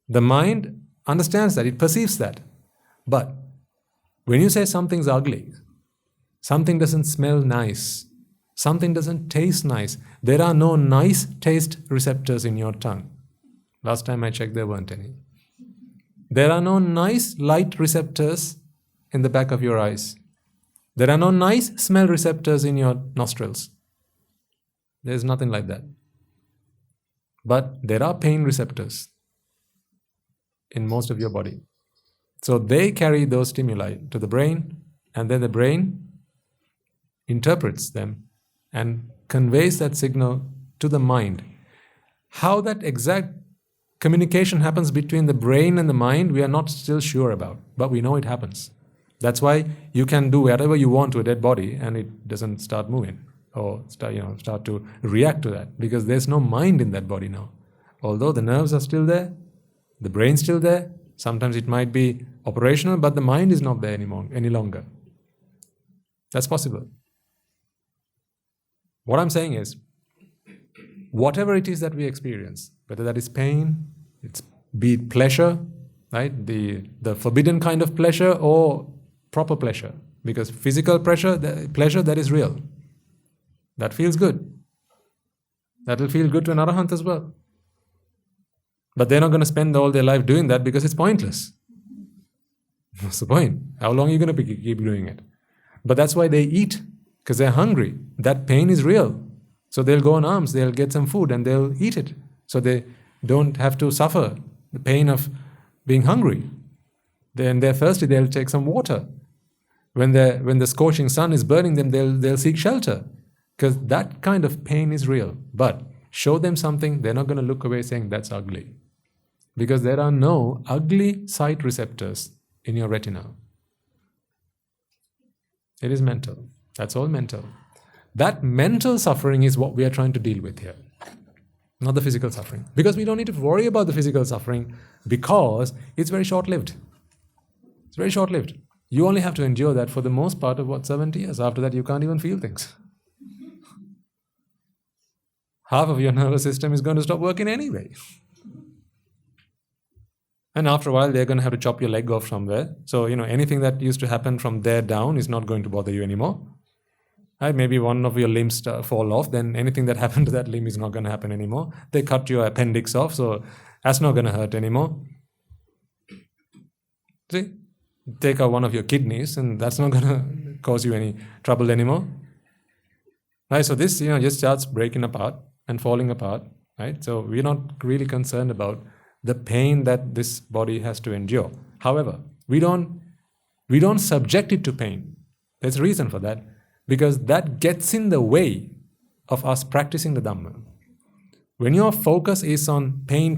The mind understands that, it perceives that. But when you say something's ugly, something doesn't smell nice, something doesn't taste nice, there are no nice taste receptors in your tongue. Last time I checked, there weren't any. There are no nice light receptors in the back of your eyes. There are no nice smell receptors in your nostrils. There's nothing like that. But there are pain receptors in most of your body. So they carry those stimuli to the brain, and then the brain interprets them and conveys that signal to the mind. How that exact communication happens between the brain and the mind, we are not still sure about, but we know it happens. That's why you can do whatever you want to a dead body and it doesn't start moving or start to react to that, because there's no mind in that body now. Although the nerves are still there, the brain's still there, sometimes it might be operational, but the mind is not there any longer. That's possible. What I'm saying is, whatever it is that we experience, whether that is pain, be it pleasure, right? The forbidden kind of pleasure or proper pleasure. Because physical pleasure, that is real. That feels good. That will feel good to an arahant as well. But they're not going to spend all their life doing that because it's pointless. What's the point? How long are you going to keep doing it? But that's why they eat, because they're hungry. That pain is real. So they'll go on alms, they'll get some food and they'll eat it. So they don't have to suffer the pain of being hungry. Then they're thirsty, they'll take some water. When the scorching sun is burning them, they'll seek shelter. Because that kind of pain is real. But show them something, they're not going to look away saying that's ugly. Because there are no ugly sight receptors in your retina. It is mental. That's all mental. That mental suffering is what we are trying to deal with here. Not the physical suffering. Because we don't need to worry about the physical suffering, because it's very short-lived. It's very short-lived. You only have to endure that for the most part of 70 years. After that, you can't even feel things. Half of your nervous system is going to stop working anyway. And after a while, they're going to have to chop your leg off somewhere. So, anything that used to happen from there down is not going to bother you anymore. Right? Maybe one of your limbs fall off, then anything that happened to that limb is not going to happen anymore. They cut your appendix off, so that's not going to hurt anymore. See? Take out one of your kidneys, and that's not going to cause you any trouble anymore. Right? So this, just starts breaking apart and falling apart. Right? So we're not really concerned about the pain that this body has to endure. However, we don't subject it to pain. There's a reason for that. Because that gets in the way of us practicing the Dhamma. When your focus is on pain,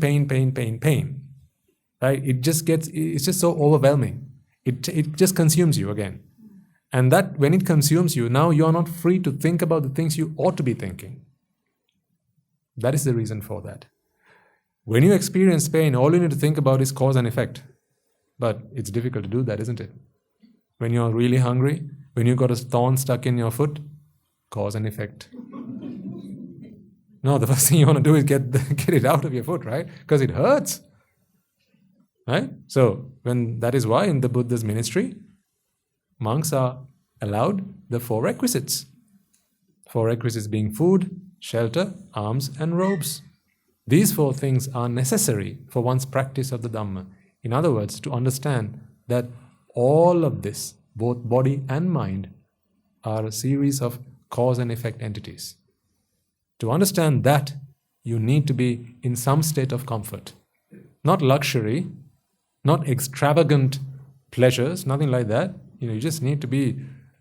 right? It's just so overwhelming. It just consumes you again. And that when it consumes you, now you are not free to think about the things you ought to be thinking. That is the reason for that. When you experience pain, all you need to think about is cause and effect. But it's difficult to do that, isn't it? When you're really hungry, when you've got a thorn stuck in your foot, cause and effect. No, the first thing you want to do is get it out of your foot, right? Because it hurts. Right? So, that is why in the Buddha's ministry, monks are allowed the 4 requisites. 4 requisites being food, shelter, alms, and robes. These 4 things are necessary for one's practice of the Dhamma. In other words, to understand that all of this, both body and mind, are a series of cause and effect entities. To understand that, you need to be in some state of comfort. Not luxury, not extravagant pleasures, nothing like that. You just need to be,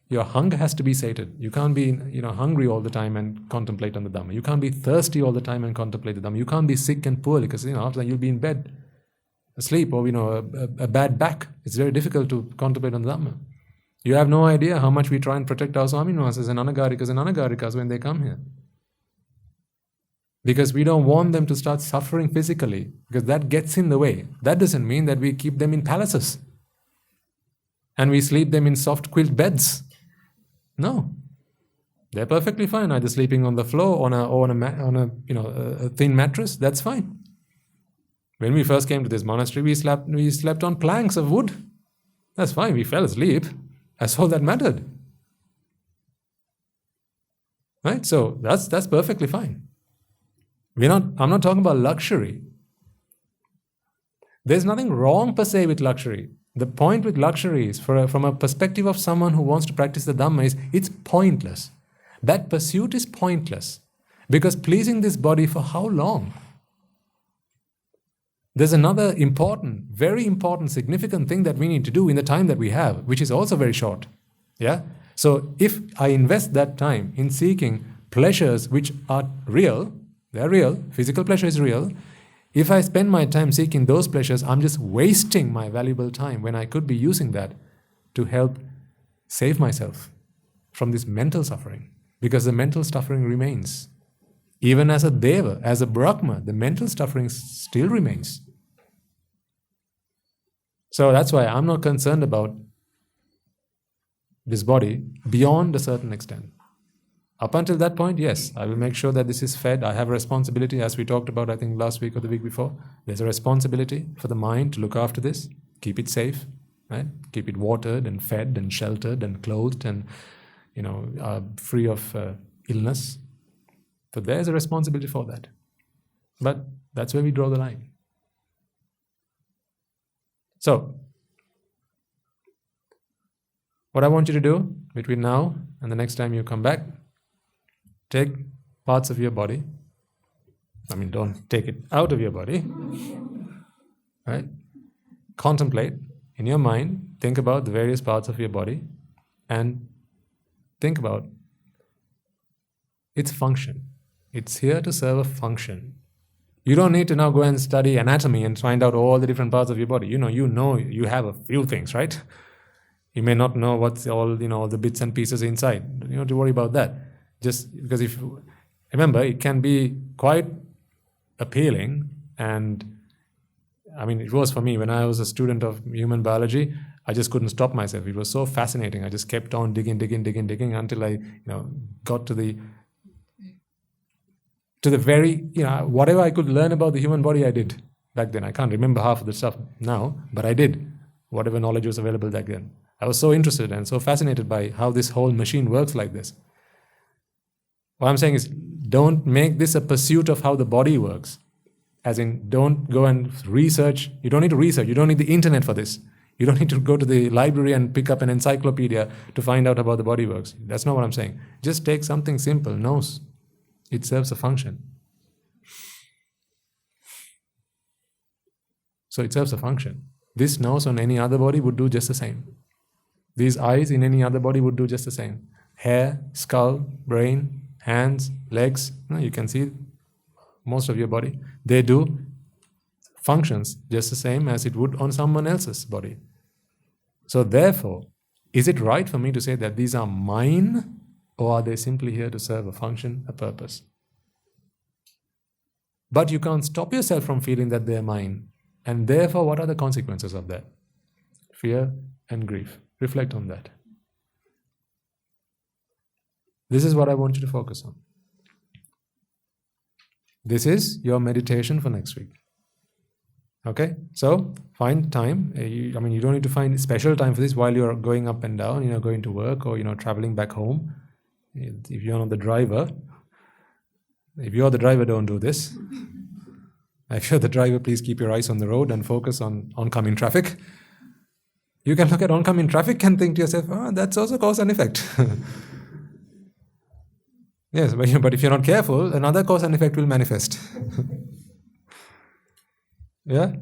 your hunger has to be sated. You can't be hungry all the time and contemplate on the Dhamma. You can't be thirsty all the time and contemplate the Dhamma. You can't be sick and poorly because after that you'll be in bed, asleep, or a bad back. It's very difficult to contemplate on the Dhamma. You have no idea how much we try and protect our Swaminivasas and Anagarikas when they come here. Because we don't want them to start suffering physically, because that gets in the way. That doesn't mean that we keep them in palaces and we sleep them in soft quilt beds. No, they're perfectly fine. Either sleeping on the floor or on a thin mattress. That's fine. When we first came to this monastery, we slept on planks of wood. That's fine. We fell asleep. That's all that mattered. Right? So that's perfectly fine. I'm not talking about luxury. There's nothing wrong per se with luxury. The point with luxury is, from a perspective of someone who wants to practice the Dhamma, is it's pointless. That pursuit is pointless. Because pleasing this body for how long? There's another important, very important, significant thing that we need to do in the time that we have, which is also very short. Yeah? So if I invest that time in seeking pleasures which are real, they're real, physical pleasure is real. If I spend my time seeking those pleasures, I'm just wasting my valuable time when I could be using that to help save myself from this mental suffering. Because the mental suffering remains. Even as a Deva, as a Brahma, the mental suffering still remains. So that's why I'm not concerned about this body beyond a certain extent. Up until that point, yes, I will make sure that this is fed. I have a responsibility, as we talked about, I think last week or the week before. There's a responsibility for the mind to look after this, keep it safe, right? Keep it watered and fed and sheltered and clothed and, free of illness. So there's a responsibility for that. But that's where we draw the line. So, what I want you to do between now and the next time you come back, take parts of your body. Don't take it out of your body. Right? Contemplate in your mind, think about the various parts of your body and think about its function. It's here to serve a function. You don't need to now go and study anatomy and find out all the different parts of your body. You have a few things, right? You may not know what's all the bits and pieces inside. You don't have to worry about that. Just because remember, it can be quite appealing, and it was for me when I was a student of human biology. I just couldn't stop myself. It was so fascinating. I just kept on digging until I got to the very, whatever I could learn about the human body, I did back then. I can't remember half of the stuff now, but I did whatever knowledge was available back then. I was so interested and so fascinated by how this whole machine works like this. What I'm saying is, don't make this a pursuit of how the body works. As in, don't go and research. You don't need to research. You don't need the internet for this. You don't need to go to the library and pick up an encyclopedia to find out how the body works. That's not what I'm saying. Just take something simple, nose. It serves a function. So it serves a function. This nose on any other body would do just the same. These eyes in any other body would do just the same. Hair, skull, brain, hands, legs, you can see most of your body. They do functions just the same as it would on someone else's body. So therefore, is it right for me to say that these are mine, or are they simply here to serve a function, a purpose? But you can't stop yourself from feeling that they are mine. And therefore, what are the consequences of that? Fear and grief. Reflect on that. This is what I want you to focus on. This is your meditation for next week. Okay? So, find time. You don't need to find special time for this while you're going up and down, going to work or, traveling back home. If you're not the driver, don't do this. If you're the driver, please keep your eyes on the road and focus on oncoming traffic. You can look at oncoming traffic and think to yourself, that's also cause and effect. Yes, but if you're not careful, another cause and effect will manifest. Yeah?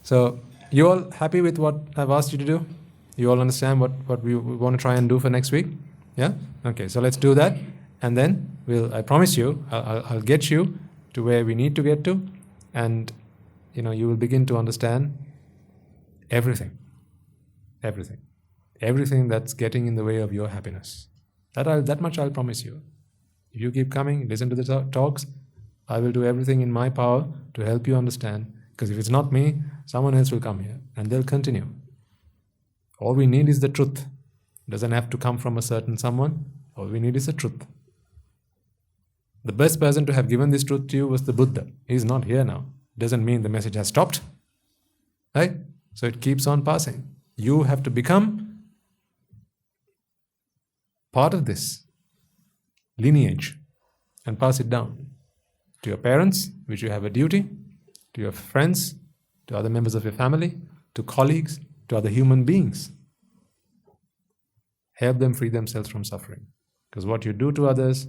So, you all happy with what I've asked you to do? You all understand what we want to try and do for next week? Yeah? Okay, so let's do that. And then, I promise you, I'll get you to where we need to get to. And, you will begin to understand everything. Everything. Everything that's getting in the way of your happiness. That much I'll promise you. If you keep coming, listen to the talks, I will do everything in my power to help you understand. Because if it's not me, someone else will come here and they'll continue. All we need is the truth. It doesn't have to come from a certain someone. All we need is the truth. The best person to have given this truth to you was the Buddha. He's not here now. Doesn't mean the message has stopped. Right? So it keeps on passing. You have to become part of this lineage and pass it down to your parents, which you have a duty, to your friends, to other members of your family, to colleagues, to other human beings. Help them free themselves from suffering. Because what you do to others,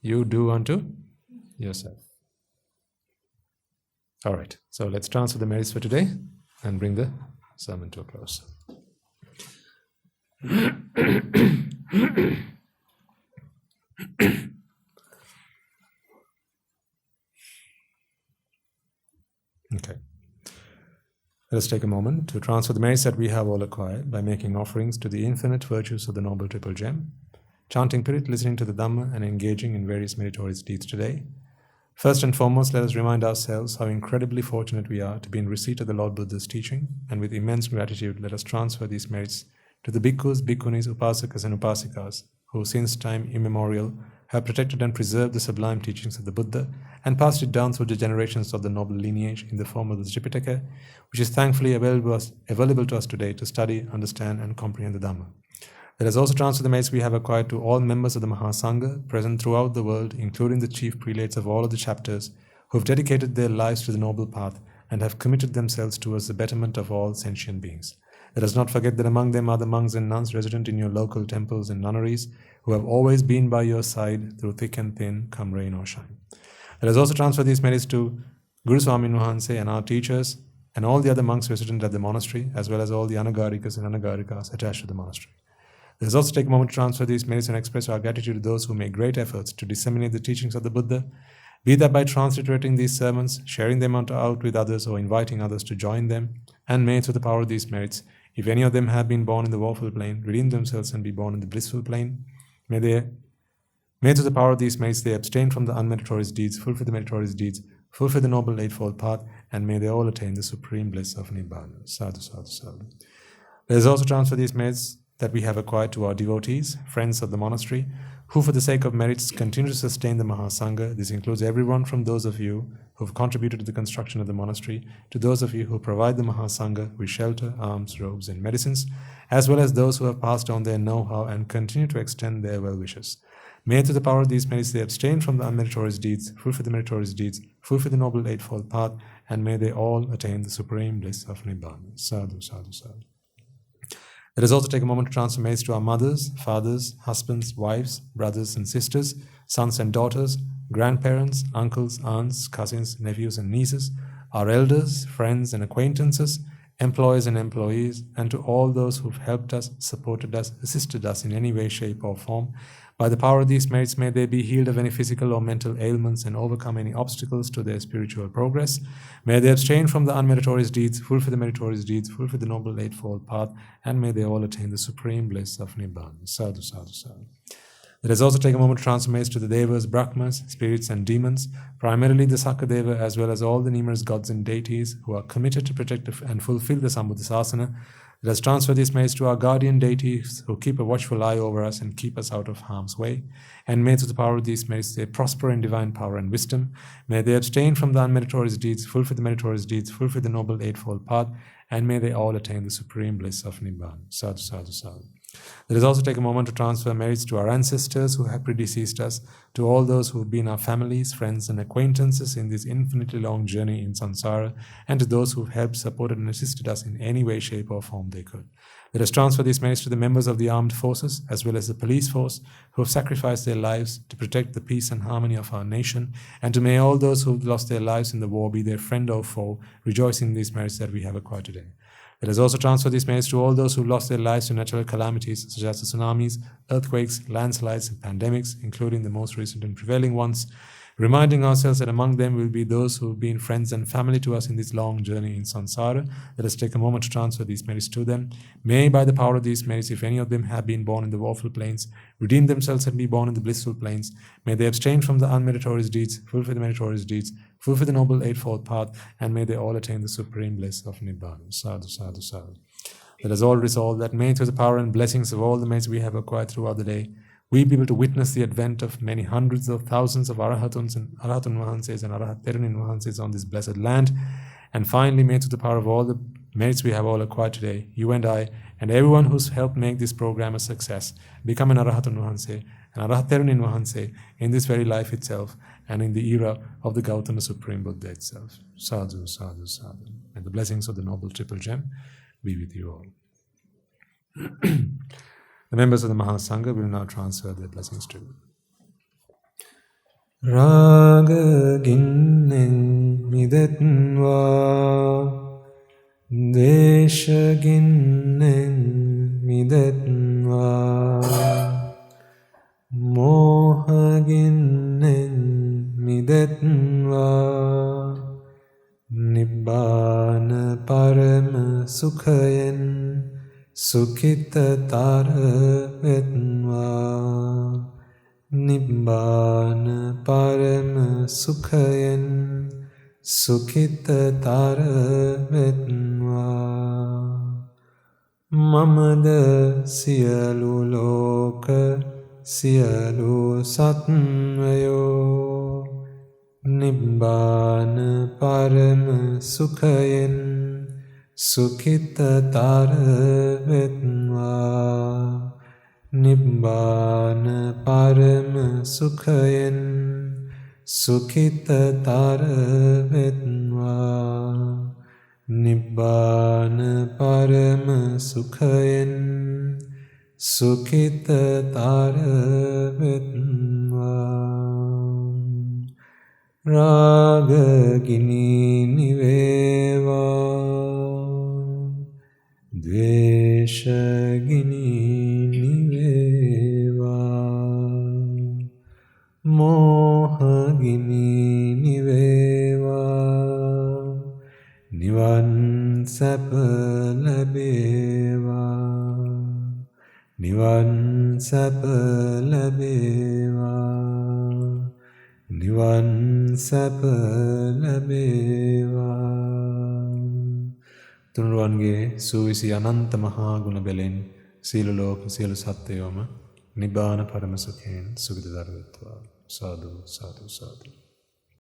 you do unto yourself. All right, so let's transfer the merits for today and bring the sermon to a close. Okay. Let us take a moment to transfer the merits that we have all acquired by making offerings to the infinite virtues of the Noble Triple Gem, chanting Pirit, listening to the Dhamma, and engaging in various meritorious deeds today. First and foremost, let us remind ourselves how incredibly fortunate we are to be in receipt of the Lord Buddha's teaching, and with immense gratitude, let us transfer these merits to the bhikkhus, bhikkhunis, upasakas, and upasikas, who since time immemorial have protected and preserved the sublime teachings of the Buddha and passed it down through the generations of the noble lineage in the form of the Tripitaka, which is thankfully available to us today to study, understand, and comprehend the Dhamma. Let us also transfer the merits we have acquired to all members of the Mahasangha present throughout the world, including the chief prelates of all of the chapters, who have dedicated their lives to the noble path and have committed themselves towards the betterment of all sentient beings. Let us not forget that among them are the monks and nuns resident in your local temples and nunneries, who have always been by your side through thick and thin, come rain or shine. Let us also transfer these merits to Guru Swami Nuhanse and our teachers, and all the other monks resident at the monastery, as well as all the Anagarikas and Anagarikas attached to the monastery. Let us also take a moment to transfer these merits and express our gratitude to those who make great efforts to disseminate the teachings of the Buddha, be that by transliterating these sermons, sharing them out with others, or inviting others to join them, and may through the power of these merits, if any of them have been born in the woeful plane, redeem themselves and be born in the blissful plane, may through the power of these merits they abstain from the unmeritorious deeds, fulfill the meritorious deeds, fulfill the noble eightfold path, and may they all attain the supreme bliss of Nibbana. Sadhu, sadhu, sadhu. Let us also transfer these merits that we have acquired to our devotees, friends of the monastery, who for the sake of merits continue to sustain the Mahasangha. This includes everyone from those of you who have contributed to the construction of the monastery, to those of you who provide the Mahasangha with shelter, alms, robes, and medicines, as well as those who have passed on their know-how and continue to extend their well-wishes. May through the power of these merits they abstain from the unmeritorious deeds, fulfill the meritorious deeds, fulfill the noble eightfold path, and may they all attain the supreme bliss of Nibbana. Sadhu, sadhu, sadhu. Let us also take a moment to transfer merits to our mothers, fathers, husbands, wives, brothers and sisters, sons and daughters, grandparents, uncles, aunts, cousins, nephews and nieces, our elders, friends and acquaintances, employers and employees, and to all those who've helped us, supported us, assisted us in any way, shape or form. By the power of these merits, may they be healed of any physical or mental ailments and overcome any obstacles to their spiritual progress. May they abstain from the unmeritorious deeds, fulfill the meritorious deeds, fulfill the noble eightfold path, and may they all attain the supreme bliss of Nibbana. Sadhu, sadhu, sadhu. Let us also take a moment to transfer messages to the Devas, Brahmas, spirits and demons, primarily the Sakadeva, as well as all the numerous gods and deities who are committed to protect and fulfill the Sambuddhasasana. Let us transfer these messages to our guardian deities who keep a watchful eye over us and keep us out of harm's way. And may through the power of these messages they prosper in divine power and wisdom. May they abstain from the unmeritorious deeds, fulfill the meritorious deeds, fulfill the noble eightfold path, and may they all attain the supreme bliss of Nibbana. Sadhu, sadhu, sadhu. Let us also take a moment to transfer merits to our ancestors who have predeceased us, to all those who have been our families, friends, and acquaintances in this infinitely long journey in samsara, and to those who have helped, supported, and assisted us in any way, shape, or form they could. Let us transfer these merits to the members of the armed forces, as well as the police force, who have sacrificed their lives to protect the peace and harmony of our nation, and to may all those who have lost their lives in the war, be their friend or foe, rejoicing in these merits that we have acquired today. Let us also transfer these merits to all those who lost their lives to natural calamities such as the tsunamis, earthquakes, landslides, and pandemics, including the most recent and prevailing ones, reminding ourselves that among them will be those who have been friends and family to us in this long journey in samsara. Let us take a moment to transfer these merits to them. May, by the power of these merits, if any of them have been born in the woeful plains, redeem themselves and be born in the blissful plains. May they abstain from the unmeritorious deeds, fulfill the meritorious deeds, fulfill the noble eightfold path, and may they all attain the supreme bliss of Nibbana. Sadhu, sadhu, sadhu. Let us all resolve that may, through the power and blessings of all the merits we have acquired throughout the day, we be able to witness the advent of many hundreds of thousands of Arahatuns and Arahatun Mahanses and Arahaterunin Mahanses on this blessed land. And finally, may through the power of all the merits we have all acquired today, you and I, and everyone who's helped make this program a success, become an Arahatun Mahanse, an Arahaterunin Mahanse in this very life itself, and in the era of the Gautama Supreme Buddha itself. Sadhu, sadhu, sadhu. And the blessings of the Noble Triple Gem be with you all. The members of the Mahasangha will now transfer their blessings to you. Raga ginnen midetwa, desha ginnen midetwa, moha ginnen midetwa, nibbana parama sukhayen Sukhita tara vetva, Nibbana parama sukhayen, Sukhita tara vetva. Mamada siyalu loka, siyalu satvayo, Nibbana parama sukhayen, Sukhita tara vetva, Nibbana parama sukhayen, Sukhita tara vetva, Nibbana parama sukhayen, Sukhita tara vetva. Raga gini niveva, Dvesha gini niveva, Moha gini niveva, Nivan sapa labeva, Nivan sapa labeva, Nivan sapa labeva. Tunuruwange suvisi ananta mahaguna belen silu loka silu satyoma Nibbana parama sukhen sugita dharvatva. Sadhu, sadhu, sadhu.